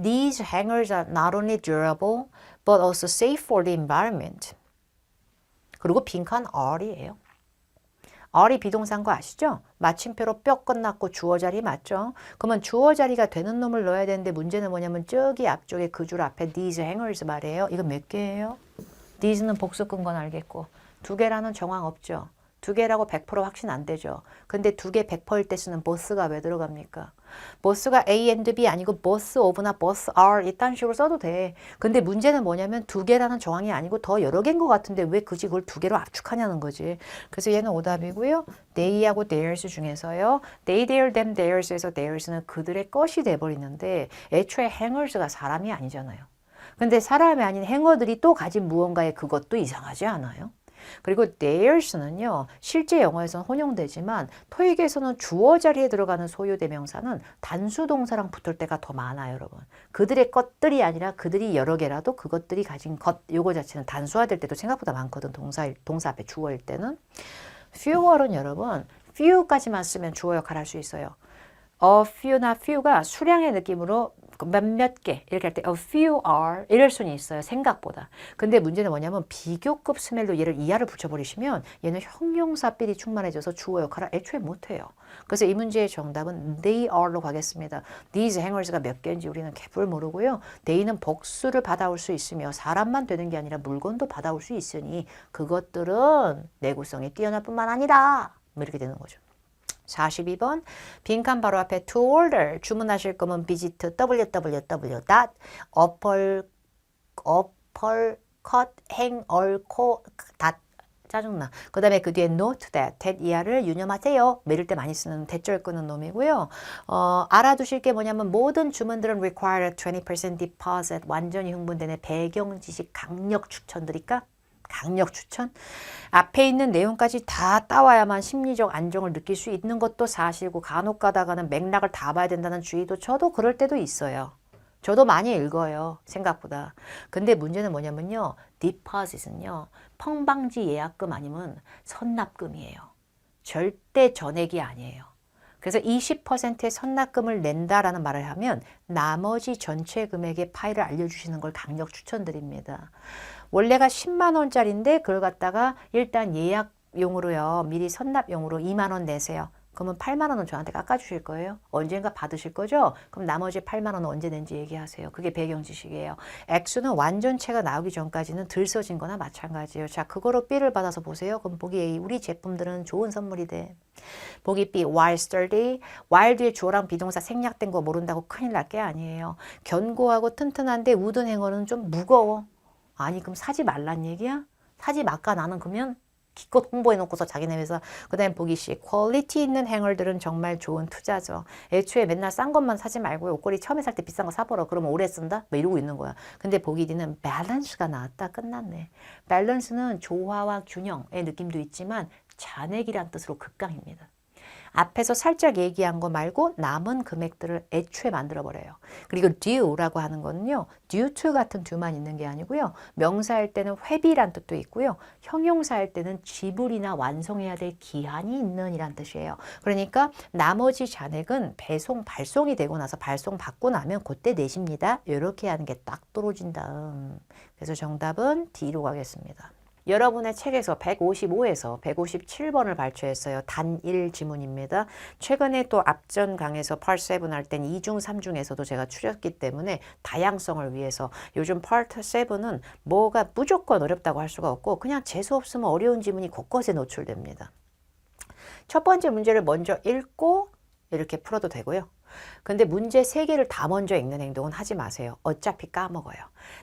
These hangers are not only durable but also safe for the environment. 그리고 빈칸 are이에요. are이 비동사인 거 아시죠? 마침표로 뼈 끝났고 주어 자리 맞죠? 그러면 주어 자리가 되는 놈을 넣어야 되는데 문제는 뭐냐면 저기 앞쪽에 그 줄 앞에 these hangers 말이에요. 이거 몇 개예요? these는 복수 끈 건 알겠고 두 개라는 정황 없죠. 두 개라고 100% 확신 안 되죠. 근데 두 개 100%일 때 쓰는 both가 왜 들어갑니까? both가 A and B 아니고 both of나 both are 이딴 식으로 써도 돼. 근데 문제는 뭐냐면 두 개라는 정황이 아니고 더 여러 개인 것 같은데 왜 굳이 그걸 두 개로 압축하냐는 거지. 그래서 얘는 오답이고요. they하고 theirs 중에서요. they, their, them, theirs에서 theirs는 그들의 것이 돼버리는데 애초에 hangers가 사람이 아니잖아요. 근데 사람이 아닌 행어들이 또 가진 무언가의 그것도 이상하지 않아요? 그리고 theirs는요. 실제 영어에서는 혼용되지만 토익에서는 주어 자리에 들어가는 소유대명사는 단수동사랑 붙을 때가 더 많아요. 여러분. 그들의 것들이 아니라 그들이 여러 개라도 그것들이 가진 것 요거 자체는 단수화될 때도 생각보다 많거든. 동사 앞에 주어일 때는. few어는 여러분 few까지만 쓰면 주어 역할을 할 수 있어요. a few나 few가 수량의 느낌으로 몇몇 개 이렇게 할 때 a few are 이럴 수는 있어요. 생각보다. 근데 문제는 뭐냐면 비교급 스멜로 얘를 이하를 붙여버리시면 얘는 형용사 삘이 충만해져서 주어 역할을 애초에 못해요. 그래서 이 문제의 정답은 they are로 가겠습니다. these hangers가 몇 개인지 우리는 개뿔 모르고요. they는 복수를 받아올 수 있으며 사람만 되는 게 아니라 물건도 받아올 수 있으니 그것들은 내구성이 뛰어날 뿐만 아니라 뭐 이렇게 되는 거죠. 42번 빈칸 바로 앞에 to order 주문하실 거면 visit www.uppercut 짜증나. 그 다음에 그 뒤에 note that 이하를 유념하세요. 이럴 때 많이 쓰는 대절 끄는 놈이고요. 알아두실 게 뭐냐면 모든 주문들은 require 20% deposit 완전히 흥분되는 배경 지식 강력 추천드릴까? 강력 추천. 앞에 있는 내용까지 다 따와야만 심리적 안정을 느낄 수 있는 것도 사실이고 간혹 가다가는 맥락을 다 봐야 된다는 주의도 저도 그럴 때도 있어요. 저도 많이 읽어요. 생각보다. 근데 문제는 뭐냐면요. deposit은요. 펑방지 예약금 아니면 선납금이에요. 절대 전액이 아니에요. 그래서 20%의 선납금을 낸다라는 말을 하면 나머지 전체 금액의 파일을 알려주시는 걸 강력 추천드립니다. 원래가 10만 원짜리인데 그걸 갖다가 일단 예약용으로요. 미리 선납용으로 2만 원 내세요. 그러면 8만 원은 저한테 깎아주실 거예요. 언젠가 받으실 거죠? 그럼 나머지 8만 원은 언제 낸지 얘기하세요. 그게 배경 지식이에요. 액수는 완전체가 나오기 전까지는 들써진 거나 마찬가지예요. 자, 그거로 B를 받아서 보세요. 그럼 보기 A, 우리 제품들은 좋은 선물이 돼. 보기 B, while sturdy. while 뒤에 주어랑 비동사 생략된 거 모른다고 큰일 날 게 아니에요. 견고하고 튼튼한데 wooden 행어는 좀 무거워. 아니 그럼 사지 말란 얘기야? 사지 말까 나는 그러면 기껏 홍보해놓고서 자기네 회사. 그 다음에 보기 C 퀄리티 있는 행어들은 정말 좋은 투자죠. 애초에 맨날 싼 것만 사지 말고 옷걸이 처음에 살 때 비싼 거 사버려. 그러면 오래 쓴다? 뭐 이러고 있는 거야. 근데 보기 D는 밸런스가 나왔다. 끝났네. 밸런스는 조화와 균형의 느낌도 있지만 잔액이란 뜻으로 극강입니다. 앞에서 살짝 얘기한 거 말고 남은 금액들을 애초에 만들어버려요. 그리고 due라고 하는 거는요. due to 같은 do만 있는 게 아니고요. 명사일 때는 회비란 뜻도 있고요. 형용사일 때는 지불이나 완성해야 될 기한이 있는 이란 뜻이에요. 그러니까 나머지 잔액은 발송이 되고 나서 발송받고 나면 그때 내십니다. 이렇게 하는 게 딱 떨어진다. 그래서 정답은 D로 가겠습니다. 여러분의 책에서 155에서 157번을 발췌했어요. 단일 지문입니다. 최근에 또 앞전 강에서 Part 7 할 땐 2중, 3중에서도 제가 추렸기 때문에 다양성을 위해서 요즘 Part 7은 뭐가 무조건 어렵다고 할 수가 없고 그냥 재수 없으면 어려운 지문이 곳곳에 노출됩니다. 첫 번째 문제를 먼저 읽고 이렇게 풀어도 되고요. 근데 문제 3개를 다 먼저 읽는 행동은 하지 마세요. 어차피 까먹어요.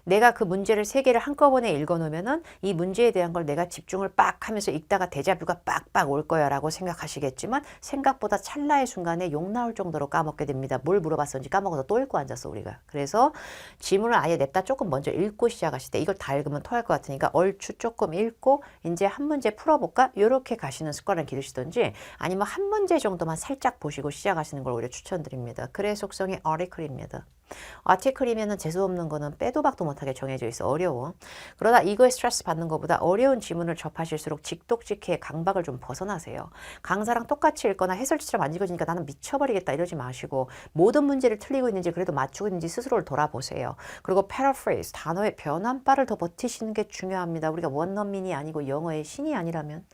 내가 그 문제를 3개를 한꺼번에 읽어놓으면은 이 문제에 대한 걸 내가 집중을 빡 하면서 읽다가 데자뷰가 빡빡 올 거야 라고 생각하시겠지만 생각보다 찰나의 순간에 욕 나올 정도로 까먹게 됩니다. 뭘 물어봤었는지 까먹어서 또 읽고 앉았어 우리가. 그래서 지문을 아예 냅다 조금 먼저 읽고 시작하실 때 이걸 다 읽으면 토할 것 같으니까 얼추 조금 읽고 이제 한 문제 풀어볼까? 이렇게 가시는 습관을 기르시든지 아니면 한 문제 정도만 살짝 보시고 시작하시는 걸 오히려 추천드립니다. 글의 속성이 article입니다. 아티클이면은 재수없는 거는 빼도 박도 못하게 정해져 있어. 어려워. 그러다 이거에 스트레스 받는 것보다 어려운 지문을 접하실수록 직독직해의 강박을 좀 벗어나세요. 강사랑 똑같이 읽거나 해설지처럼 안 읽어지니까 나는 미쳐버리겠다 이러지 마시고 모든 문제를 틀리고 있는지 그래도 맞추고 있는지 스스로를 돌아보세요. 그리고 paraphrase, 단어의 변환바를 더 버티시는 게 중요합니다. 우리가 원어민이 아니고 영어의 신이 아니라면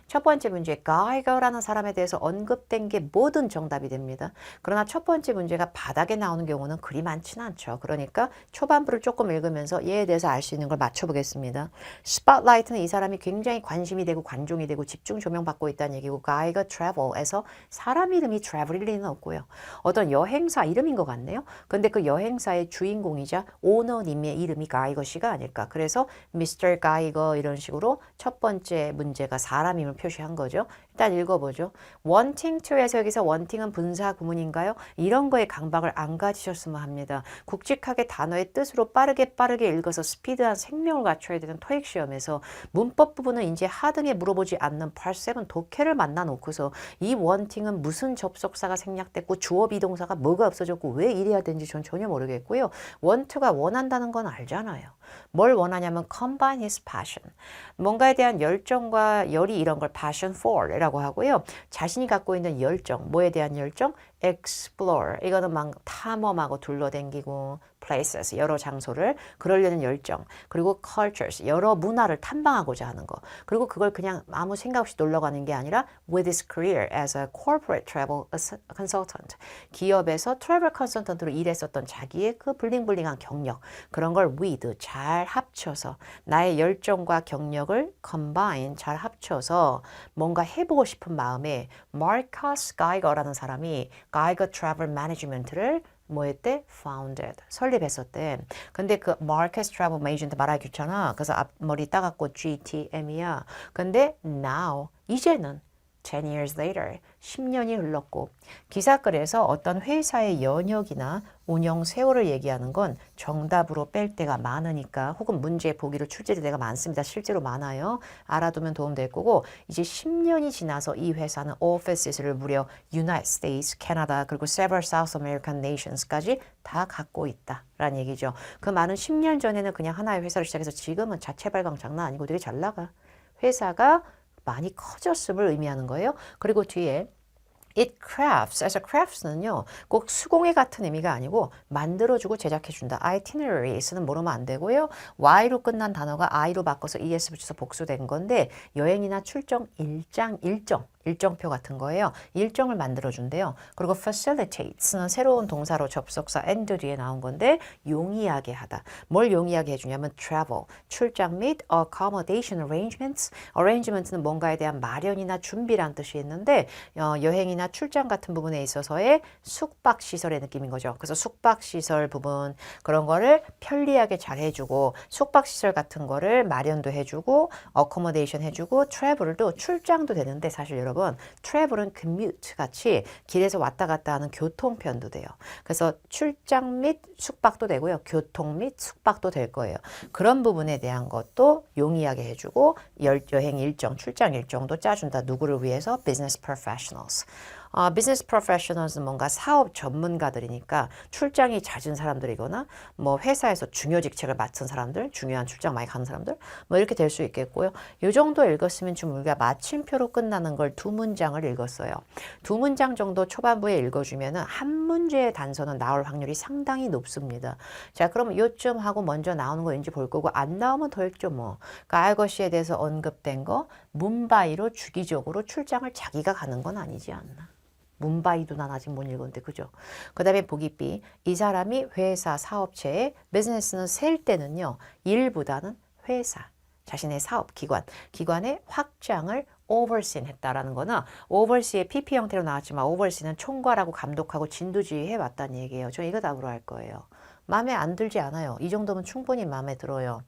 첫 번째 문제 Geiger라는 사람에 대해서 언급된 게 뭐든 정답이 됩니다. 그러나 첫 번째 문제가 바닥에 나오는 경우는 그리 많지는 않죠. 그러니까 초반부를 조금 읽으면서 얘에 대해서 알 수 있는 걸 맞춰보겠습니다. Spotlight는 이 사람이 굉장히 관심이 되고 관종이 되고 집중 조명받고 있다는 얘기고 Geiger Travel에서 사람 이름이 Travel일 리는 없고요. 어떤 여행사 이름인 것 같네요. 근데 그 여행사의 주인공이자 오너님의 이름이 가이거 씨가 아닐까. 그래서 Mr. Geiger 이런 식으로 첫 번째 문제가 사람임을 표시한 거죠. 일단 읽어보죠. wanting to에서 여기서 wanting은 분사 구문인가요? 이런 거에 강박을 안 가지셨으면 합니다. 굵직하게 단어의 뜻으로 빠르게 읽어서 스피드한 생명을 갖춰야 되는 토익 시험에서 문법 부분은 이제 하등에 물어보지 않는 8-7 독해를 만나 놓고서 이 wanting은 무슨 접속사가 생략됐고 주어 비동사가 뭐가 없어졌고 왜 이래야 되는지 전 전혀 모르겠고요. want가 원한다는 건 알잖아요. 뭘 원하냐면 combine his passion. 뭔가에 대한 열정과 열이 이런 걸 passion for 라고 하고요. 자신이 갖고 있는 열정, 뭐에 대한 열정? explore. 이거는 막 탐험하고 둘러댕기고 places, 여러 장소를 그러려는 열정. 그리고 cultures, 여러 문화를 탐방하고자 하는 거. 그리고 그걸 그냥 아무 생각 없이 놀러 가는 게 아니라 with his career as a corporate travel consultant. 기업에서 travel consultant로 일했었던 자기의 그 블링블링한 경력. 그런 걸 with, 잘 합쳐서 나의 열정과 경력을 combine, 잘 합쳐서 뭔가 해보고 싶은 마음에 Marcus Geiger라는 사람이 Geiger Travel Management를 뭐 했대? Founded. 설립했었대. 근데 그 Marcus Travel Management 말하기 귀찮아. 그래서 앞머리 따갖고 GTM이야. 근데 now, 이제는 10 years later, 10년이 흘렀고 기사글에서 어떤 회사의 연역이나 운영 세월을 얘기하는 건 정답으로 뺄 때가 많으니까 혹은 문제 보기로 출제될 때가 많습니다. 실제로 많아요. 알아두면 도움될 거고 이제 10년이 지나서 이 회사는 offices를 무려 United States, 캐나다 그리고 several South American nations까지 다 갖고 있다라는 얘기죠. 그 많은 10년 전에는 그냥 하나의 회사를 시작해서 지금은 자체 발광 장난 아니고 되게 잘 나가. 회사가 많이 커졌음을 의미하는 거예요. 그리고 뒤에 It crafts, as a crafts는요, 꼭 수공예 같은 의미가 아니고 만들어주고 제작해준다. itinerary에서는 모르면 안 되고요. y로 끝난 단어가 i로 바꿔서 es 붙여서 복수된 건데 여행이나 출정, 일정표 같은 거예요. 일정을 만들어준대요. 그리고 facilitates는 새로운 동사로 접속사 and 뒤에 나온 건데 용이하게 하다. 뭘 용이하게 해주냐면 travel, 출장 및 accommodation arrangements. arrangement는 뭔가에 대한 마련이나 준비란 뜻이 있는데 여행이나 출장 같은 부분에 있어서의 숙박시설의 느낌인 거죠. 그래서 숙박시설 부분 그런 거를 편리하게 잘 해주고 숙박시설 같은 거를 마련도 해주고 accommodation 해주고 travel도 출장도 되는데 사실 여러분 travel은 commute 같이 길에서 왔다 갔다 하는 교통편도 돼요. 그래서 출장 및 숙박도 되고요. 교통 및 숙박도 될 거예요. 그런 부분에 대한 것도 용이하게 해주고 여행 일정, 출장 일정도 짜준다. 누구를 위해서? Business professionals. 비즈니스 프로페셔널은 뭔가 사업 전문가들이니까 출장이 잦은 사람들이거나 뭐 회사에서 중요 직책을 맡은 사람들, 중요한 출장 많이 가는 사람들 뭐 이렇게 될 수 있겠고요. 이 정도 읽었으면 좀 우리가 마침표로 끝나는 걸 2문장을 읽었어요. 2문장 정도 초반부에 읽어주면은 한 문제의 단서는 나올 확률이 상당히 높습니다. 자, 그러면 요쯤 하고 먼저 나오는 거 왠지 볼 거고 안 나오면 더 읽죠 뭐. 가이거시에 대해서 언급된 거 문바이로 주기적으로 출장을 자기가 가는 건 아니지 않나. 문바이도 난 아직 못 읽었는데 그죠? 그 다음에 보기 B. 이 사람이 회사 사업체에 비즈니스는 셀 때는요. 일보다는 회사, 자신의 사업 기관의 확장을 overseen 했다라는 거는 oversee의 PP 형태로 나왔지만 oversee는 총괄하고 감독하고 진두지휘 해왔다는 얘기예요. 저 이거 답으로 할 거예요. 마음에 안 들지 않아요. 이 정도면 충분히 마음에 들어요.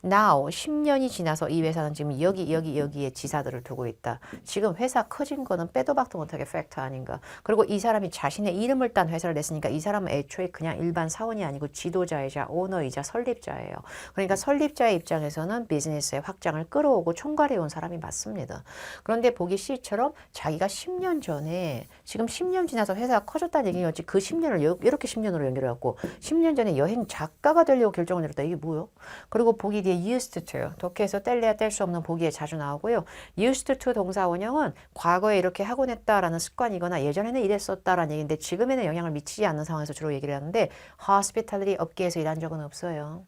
Now 10년이 지나서 이 회사는 지금 여기에 지사들을 두고 있다. 지금 회사 커진 거는 빼도 박도 못하게 팩트 아닌가. 그리고 이 사람이 자신의 이름을 딴 회사를 냈으니까 이 사람은 애초에 그냥 일반 사원이 아니고 지도자이자 오너이자 설립자예요. 그러니까 설립자의 입장에서는 비즈니스의 확장을 끌어오고 총괄해온 사람이 맞습니다. 그런데 보기 C처럼 자기가 10년 전에 지금 10년 지나서 회사가 커졌다는 얘기였지 그 10년을 이렇게 10년으로 연결해갖고 10년 전에 여행 작가가 되려고 결정을 내렸다. 이게 뭐요? 그리고 보기 used to, 독해에서 뗄래야 뗄 수 없는 보기에 자주 나오고요. used to 동사 원형은 과거에 이렇게 하곤 했다라는 습관이거나 예전에는 이랬었다라는 얘기인데 지금에는 영향을 미치지 않는 상황에서 주로 얘기를 하는데 hospitality 업계에서 일한 적은 없어요.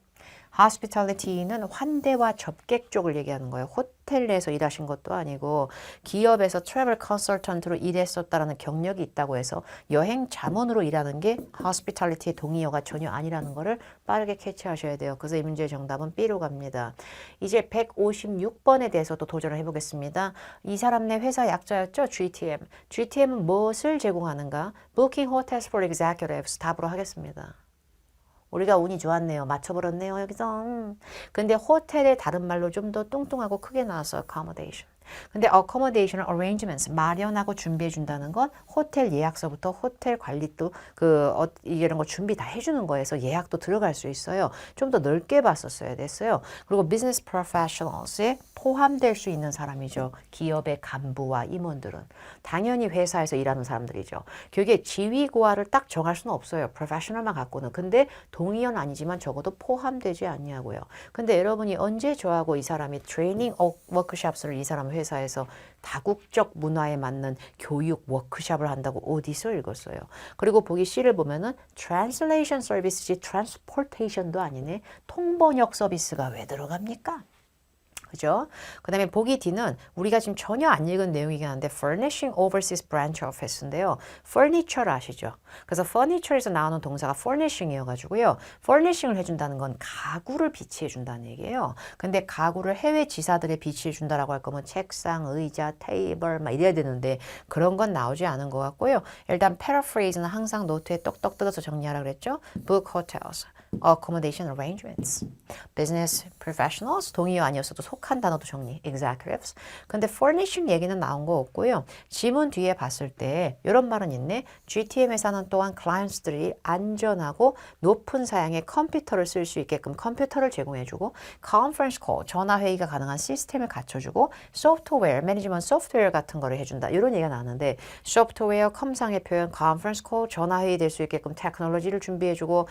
hospitality는 환대와 접객 쪽을 얘기하는 거예요. 호텔 내에서 일하신 것도 아니고 기업에서 트래블 컨설턴트로 일했었다라는 경력이 있다고 해서 여행 자문으로 일하는 게 hospitality의 동의어가 전혀 아니라는 거를 빠르게 캐치하셔야 돼요. 그래서 이 문제의 정답은 B로 갑니다. 이제 156번에 대해서도 도전을 해보겠습니다. 이 사람 네 회사 약자였죠? GTM. GTM은 무엇을 제공하는가? Booking Hotels for Executives 답으로 하겠습니다. 우리가 운이 좋았네요. 맞춰버렸네요. 여기서. 근데 호텔의 다른 말로 좀 더 뚱뚱하고 크게 나와서 accommodation. 근데 accommodation arrangements 마련하고 준비해 준다는 건 호텔 예약서부터 호텔 관리도 이런 거 준비 다 해주는 거에서 예약도 들어갈 수 있어요. 좀 더 넓게 봤었어야 됐어요. 그리고 business professionals에 포함될 수 있는 사람이죠. 기업의 간부와 임원들은 당연히 회사에서 일하는 사람들이죠. 그게 지위고하를 딱 정할 수는 없어요. professional만 갖고는. 근데 동의어는 아니지만 적어도 포함되지 않냐고요. 근데 여러분이 언제 저하고 이 사람이 트레이닝 워크숍을 이 사람 회사에서 다국적 문화에 맞는 교육 워크숍을 한다고 어디서 읽었어요. 그리고 보기 C를 보면은 translation service지 transportation도 아니네. 통번역 서비스가 왜 들어갑니까? 그죠? 그 다음에 보기 D는 우리가 지금 전혀 안 읽은 내용이긴 한데 Furnishing Overseas Branch Office인데요. Furniture를 아시죠? 그래서 Furniture에서 나오는 동사가 Furnishing이어가지고요. Furnishing을 해준다는 건 가구를 비치해준다는 얘기예요. 근데 가구를 해외 지사들에 비치해준다라고 할 거면 책상, 의자, 테이블 막 이래야 되는데 그런 건 나오지 않은 것 같고요. 일단 paraphrase는 항상 노트에 똑똑 뜯어서 정리하라 그랬죠? Book hotels. Accommodation arrangements, business professionals, 동의어 아니었어도 속한 단어도 정리, executives. 근데 furnishing 얘기는 나온 거 없고요. 지문 뒤에 봤을 때 이런 말은 있네. GTM 회사는 또한 클라이언트들이 안전하고 높은 사양의 컴퓨터를 쓸 수 있게끔 컴퓨터를 제공해주고 conference call, 전화회의가 가능한 시스템을 갖춰주고 소프트웨어, 매니지먼트 소프트웨어 같은 거를 해준다. 이런 얘기가 나왔는데 소프트웨어, 컴상의 표현, conference call, 전화회의 될 수 있게끔 테크놀로지를 준비해주고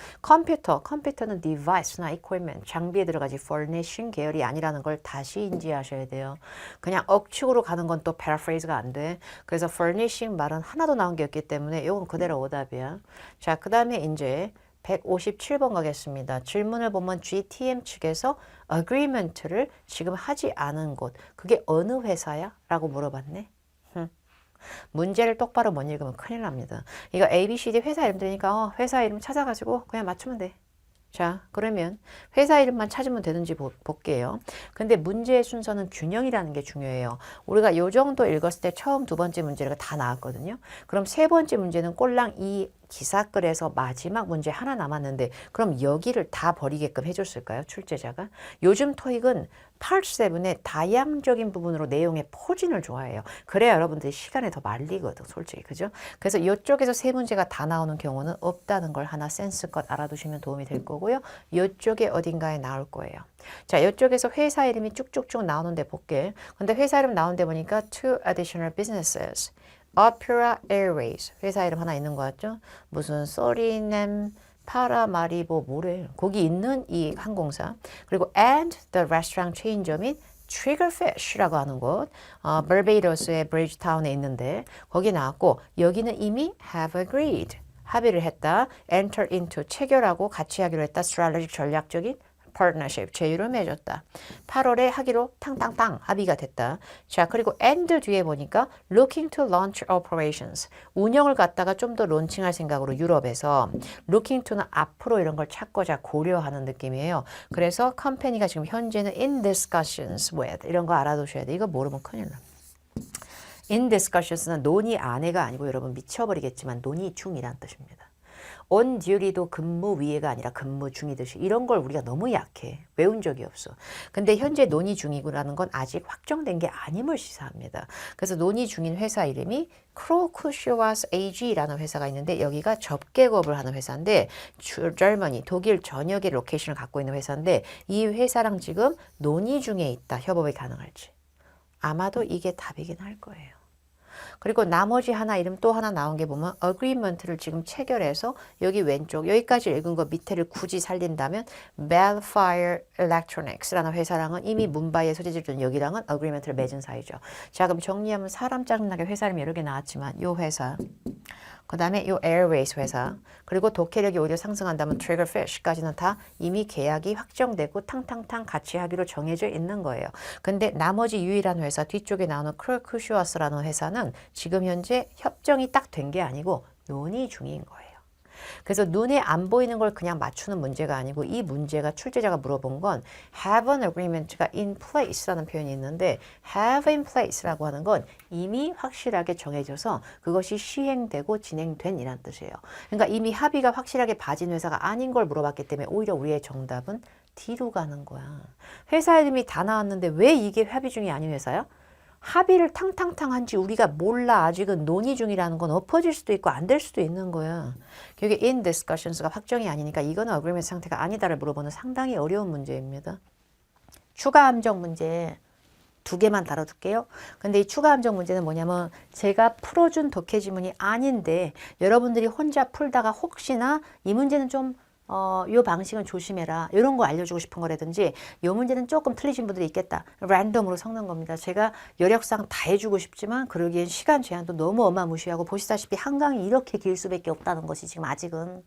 컴퓨터는 device나 equipment, 장비에 들어가지 furnishing 계열이 아니라는 걸 다시 인지하셔야 돼요. 그냥 억측으로 가는 건 또 paraphrase가 안 돼. 그래서 furnishing 말은 하나도 나온 게 없기 때문에 이건 그대로 오답이야. 자, 그 다음에 이제 157번 가겠습니다. 질문을 보면 GTM 측에서 agreement를 지금 하지 않은 곳, 그게 어느 회사야? 라고 물어봤네. 문제를 똑바로 못 읽으면 큰일 납니다. 이거 ABCD 회사 이름 들으니까 회사 이름 찾아가지고 그냥 맞추면 돼. 자, 그러면 회사 이름만 찾으면 되는지 볼게요. 근데 문제의 순서는 균형이라는 게 중요해요. 우리가 요 정도 읽었을 때 처음 두 번째 문제가 다 나왔거든요. 그럼 세 번째 문제는 꼴랑 이 기사글에서 마지막 문제 하나 남았는데 그럼 여기를 다 버리게끔 해줬을까요? 출제자가. 요즘 토익은 Part 7의 다양적인 부분으로 내용의 포진을 좋아해요. 그래야 여러분들이 시간에 더 말리거든, 솔직히. 그죠? 그래서 이쪽에서 세 문제가 다 나오는 경우는 없다는 걸 하나 센스껏 알아두시면 도움이 될 거고요. 이쪽에 어딘가에 나올 거예요. 자, 이쪽에서 회사 이름이 쭉쭉쭉 나오는데 볼게. 근데 회사 이름 나오는데 보니까 two additional businesses. Opera Airways. 회사 이름 하나 있는 거 같죠? 무슨 소리넴 파라마리보 뭐래. 거기 있는 이 항공사. 그리고 and the restaurant 체인점인 Triggerfish라고 하는 곳. 버베이더스의 브리지타운에 있는데 거기 나왔고 여기는 이미 have agreed. 합의를 했다. enter into 체결하고 같이 하기로 했다. strategic 전략적인 partnership, 제휴를 맺었다. 8월에 하기로 탕탕탕 합의가 됐다. 자, 그리고 and 뒤에 보니까 looking to launch operations. 운영을 갖다가 좀 더 론칭할 생각으로 유럽에서 looking to는 앞으로 이런 걸 찾고자 고려하는 느낌이에요. 그래서 컴퍼니가 지금 현재는 in discussions with 이런 거 알아두셔야 돼. 이거 모르면 큰일 나. in discussions는 논의 안에가 아니고 여러분 미쳐버리겠지만 논의 중이란 뜻입니다. on duty도 근무 위에가 아니라 근무 중이듯이 이런 걸 우리가 너무 약해. 외운 적이 없어. 근데 현재 논의 중이라는 건 아직 확정된 게 아님을 시사합니다. 그래서 논의 중인 회사 이름이 크로쿠시와스 AG라는 회사가 있는데 여기가 접객업을 하는 회사인데 Germany, 독일 전역의 로케이션을 갖고 있는 회사인데 이 회사랑 지금 논의 중에 있다. 협업이 가능할지. 아마도 이게 답이긴 할 거예요. 그리고 나머지 하나 이름 또 하나 나온 게 보면 agreement를 지금 체결해서 여기 왼쪽 여기까지 읽은 거 밑에를 굳이 살린다면 Bellfire Electronics라는 회사랑은 이미 문바이에 소재를 둔 여기랑은 agreement를 맺은 사이죠. 자, 그럼 정리하면 사람 짜증나게 회사 이름 여러 개 나왔지만 이 회사 그 다음에 이 에어웨이스 회사, 그리고 독해력이 오히려 상승한다면 트리거피쉬까지는 다 이미 계약이 확정되고 탕탕탕 같이 하기로 정해져 있는 거예요. 근데 나머지 유일한 회사 뒤쪽에 나오는 크루크슈어스라는 회사는 지금 현재 협정이 딱 된 게 아니고 논의 중인 거예요. 그래서 눈에 안 보이는 걸 그냥 맞추는 문제가 아니고 이 문제가 출제자가 물어본 건 have an agreement가 in place라는 표현이 있는데 have in place라고 하는 건 이미 확실하게 정해져서 그것이 시행되고 진행된 이란 뜻이에요. 그러니까 이미 합의가 확실하게 봐진 회사가 아닌 걸 물어봤기 때문에 오히려 우리의 정답은 D로 가는 거야. 회사 이름이 다 나왔는데 왜 이게 합의 중이 아닌 회사야? 합의를 탕탕탕 한지 우리가 몰라. 아직은 논의 중이라는 건 엎어질 수도 있고 안 될 수도 있는 거야. 그게 in discussions가 확정이 아니니까 이거는 agreement 상태가 아니다를 물어보는 상당히 어려운 문제입니다. 추가 함정 문제 2개만 다뤄둘게요. 근데 이 추가 함정 문제는 뭐냐면 제가 풀어준 독해 지문이 아닌데 여러분들이 혼자 풀다가 혹시나 이 문제는 좀 요 방식은 조심해라. 이런 거 알려주고 싶은 거라든지 요 문제는 조금 틀리신 분들이 있겠다. 랜덤으로 섞는 겁니다. 제가 여력상 다 해주고 싶지만 그러기엔 시간 제한도 너무 어마무시하고 보시다시피 한강이 이렇게 길 수밖에 없다는 것이 지금 아직은.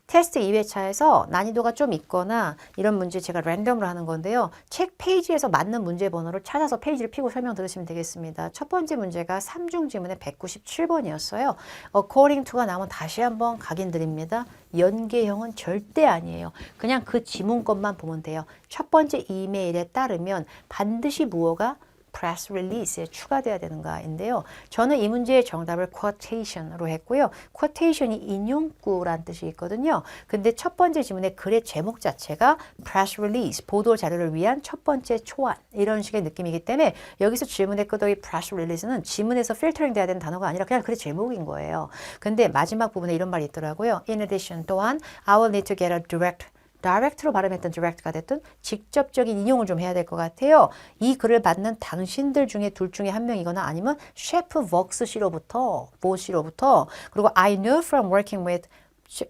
테스트 2회차에서 난이도가 좀 있거나 이런 문제 제가 랜덤으로 하는 건데요. 책 페이지에서 맞는 문제 번호를 찾아서 페이지를 피고 설명 들으시면 되겠습니다. 첫 번째 문제가 3중 지문의 197번이었어요. according to가 나오면 다시 한번 각인드립니다. 연계형은 절대 아니에요. 그냥 그 지문것만 보면 돼요. 첫 번째 이메일에 따르면 반드시 무엇가 press release에 추가돼야 되는가인데요. 저는 이 문제의 정답을 quotation으로 했고요. quotation이 인용구란 뜻이 있거든요. 근데 첫 번째 지문의 글의 제목 자체가 press release, 보도 자료를 위한 첫 번째 초안 이런 식의 느낌이기 때문에 여기서 질문의 끄덕이 press release는 지문에서 필터링 돼야 되는 단어가 아니라 그냥 글의 제목인 거예요. 근데 마지막 부분에 이런 말이 있더라고요. In addition, 또한 I will need to get a direct로 발음했던 direct가 됐든 직접적인 인용을 좀 해야 될 것 같아요. 이 글을 받는 당신들 중에 둘 중에 한 명이거나 아니면 셰프 벅스 씨로부터, 보 씨로부터 그리고 I know from working with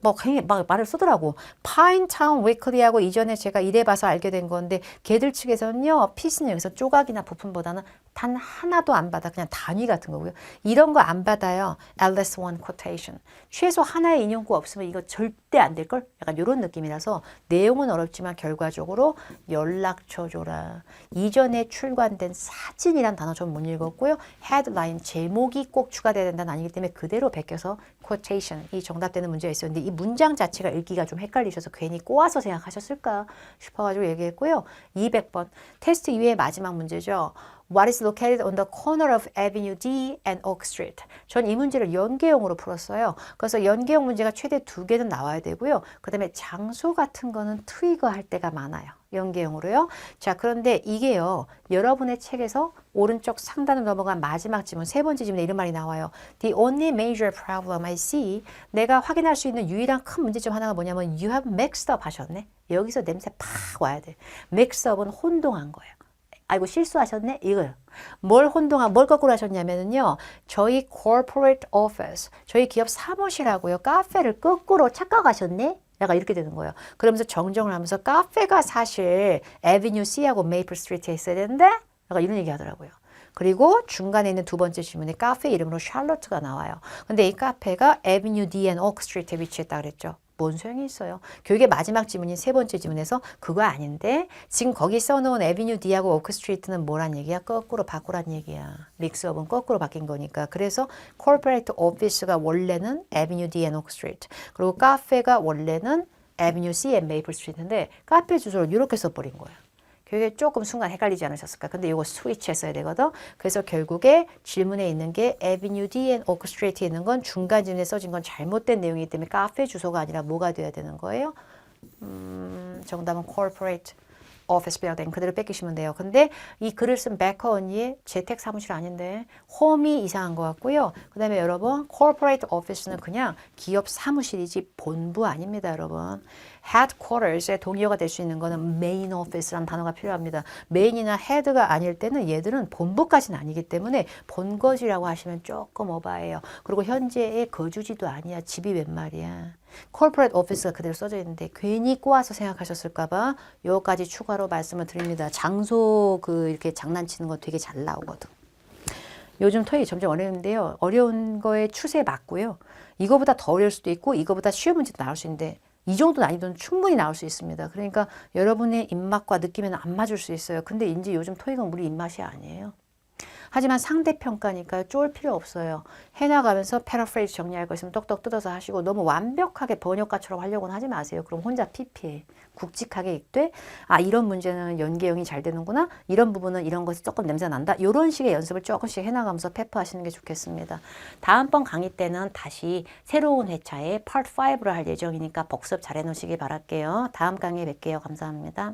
뭐 막 말을 쓰더라고. 파인타운 위클리하고 이전에 제가 일해봐서 알게 된 건데 걔들 측에서는요. 피스는 여기서 조각이나 부품보다는 단 하나도 안 받아. 그냥 단위 같은 거고요. 이런 거 안 받아요. LS1 quotation. 최소 하나의 인용구 없으면 이거 절대 안 될걸? 약간 이런 느낌이라서 내용은 어렵지만 결과적으로 연락처 줘라. 이전에 출간된 사진이란 단어 좀 못 읽었고요. 헤드라인 제목이 꼭 추가돼야 된다는 아니기 때문에 그대로 베껴서 quotation 이 정답되는 문제가 있었는데 이 문장 자체가 읽기가 좀 헷갈리셔서 괜히 꼬아서 생각하셨을까 싶어가지고 얘기했고요. 200번 테스트 2의 마지막 문제죠. What is located on the corner of Avenue D and Oak Street? 전 이 문제를 연계형으로 풀었어요. 그래서 연계형 문제가 최대 2개는 나와야 되고요. 그 다음에 장소 같은 거는 트리거 할 때가 많아요. 연계형으로요. 자, 그런데 이게요. 여러분의 책에서 오른쪽 상단을 넘어간 마지막 지문, 세 번째 지문에 이런 말이 나와요. The only major problem I see, 내가 확인할 수 있는 유일한 큰 문제점 하나가 뭐냐면 You have mixed up 하셨네. 여기서 냄새 팍 와야 돼. mixed up은 혼동한 거예요. 아이고 실수하셨네? 이거요. 뭘 거꾸로 하셨냐면요. 저희 corporate office, 저희 기업 사무실하고요. 카페를 거꾸로 착각하셨네? 약간 이렇게 되는 거예요. 그러면서 정정을 하면서 카페가 사실 에비뉴 C하고 메이플 스트리트에 있어야 되는데? 약간 이런 얘기 하더라고요. 그리고 중간에 있는 두 번째 질문에 카페 이름으로 샬롯가 나와요. 근데 이 카페가 에비뉴 D and Oak Street에 위치했다 그랬죠. 뭔 소용이 있어요. 교육의 마지막 지문인 세 번째 지문에서 그거 아닌데 지금 거기 써놓은 에비뉴 D하고 오크 스트리트는 뭐란 얘기야? 거꾸로 바꾸란 얘기야. 믹스업은 거꾸로 바뀐 거니까. 그래서 corporate office가 원래는 에비뉴 D and 오크 스트리트 그리고 카페가 원래는 에비뉴 C and 메이플 스트리트인데 카페 주소를 이렇게 써버린 거야. 그게 조금 순간 헷갈리지 않으셨을까? 근데 이거 스위치 했어야 되거든. 그래서 결국에 질문에 있는 게 Avenue D and Oak Street에 있는 건 중간 지문에 써진 건 잘못된 내용이기 때문에 카페 주소가 아니라 뭐가 돼야 되는 거예요? 정답은 Corporate Office Building 그대로 뺏기시면 돼요. 근데 이 글을 쓴 베커 언니의 재택 사무실 아닌데 홈이 이상한 것 같고요. 그 다음에 여러분 Corporate Office는 그냥 기업 사무실이지 본부 아닙니다. 여러분. Headquarters의 동의어가 될 수 있는 거는 Main Office라는 단어가 필요합니다. Main이나 Head가 아닐 때는 얘들은 본부까지는 아니기 때문에 본거지라고 하시면 조금 오바예요. 그리고 현재의 거주지도 아니야. 집이 웬 말이야. Corporate Office가 그대로 써져 있는데 괜히 꼬아서 생각하셨을까봐 요거까지 추가로 말씀을 드립니다. 장소 이렇게 장난치는 거 되게 잘 나오거든. 요즘 토익이 점점 어려운데요. 어려운 거에 추세에 맞고요. 이거보다 더 어려울 수도 있고 이거보다 쉬운 문제도 나올 수 있는데 이 정도 난이도는 충분히 나올 수 있습니다. 그러니까 여러분의 입맛과 느낌에는 안 맞을 수 있어요. 근데 이제 요즘 토익은 우리 입맛이 아니에요. 하지만 상대평가니까 쫄 필요 없어요. 해나가면서 패러프레이즈 정리할 거 있으면 똑똑 뜯어서 하시고 너무 완벽하게 번역가처럼 하려고는 하지 마세요. 그럼 혼자 피피해. 굵직하게 읽되 아 이런 문제는 연계형이 잘 되는구나. 이런 부분은 이런 것이 조금 냄새 난다. 이런 식의 연습을 조금씩 해나가면서 페퍼하시는 게 좋겠습니다. 다음번 강의 때는 다시 새로운 회차의 Part 5를 할 예정이니까 복습 잘 해놓으시기 바랄게요. 다음 강의에 뵐게요. 감사합니다.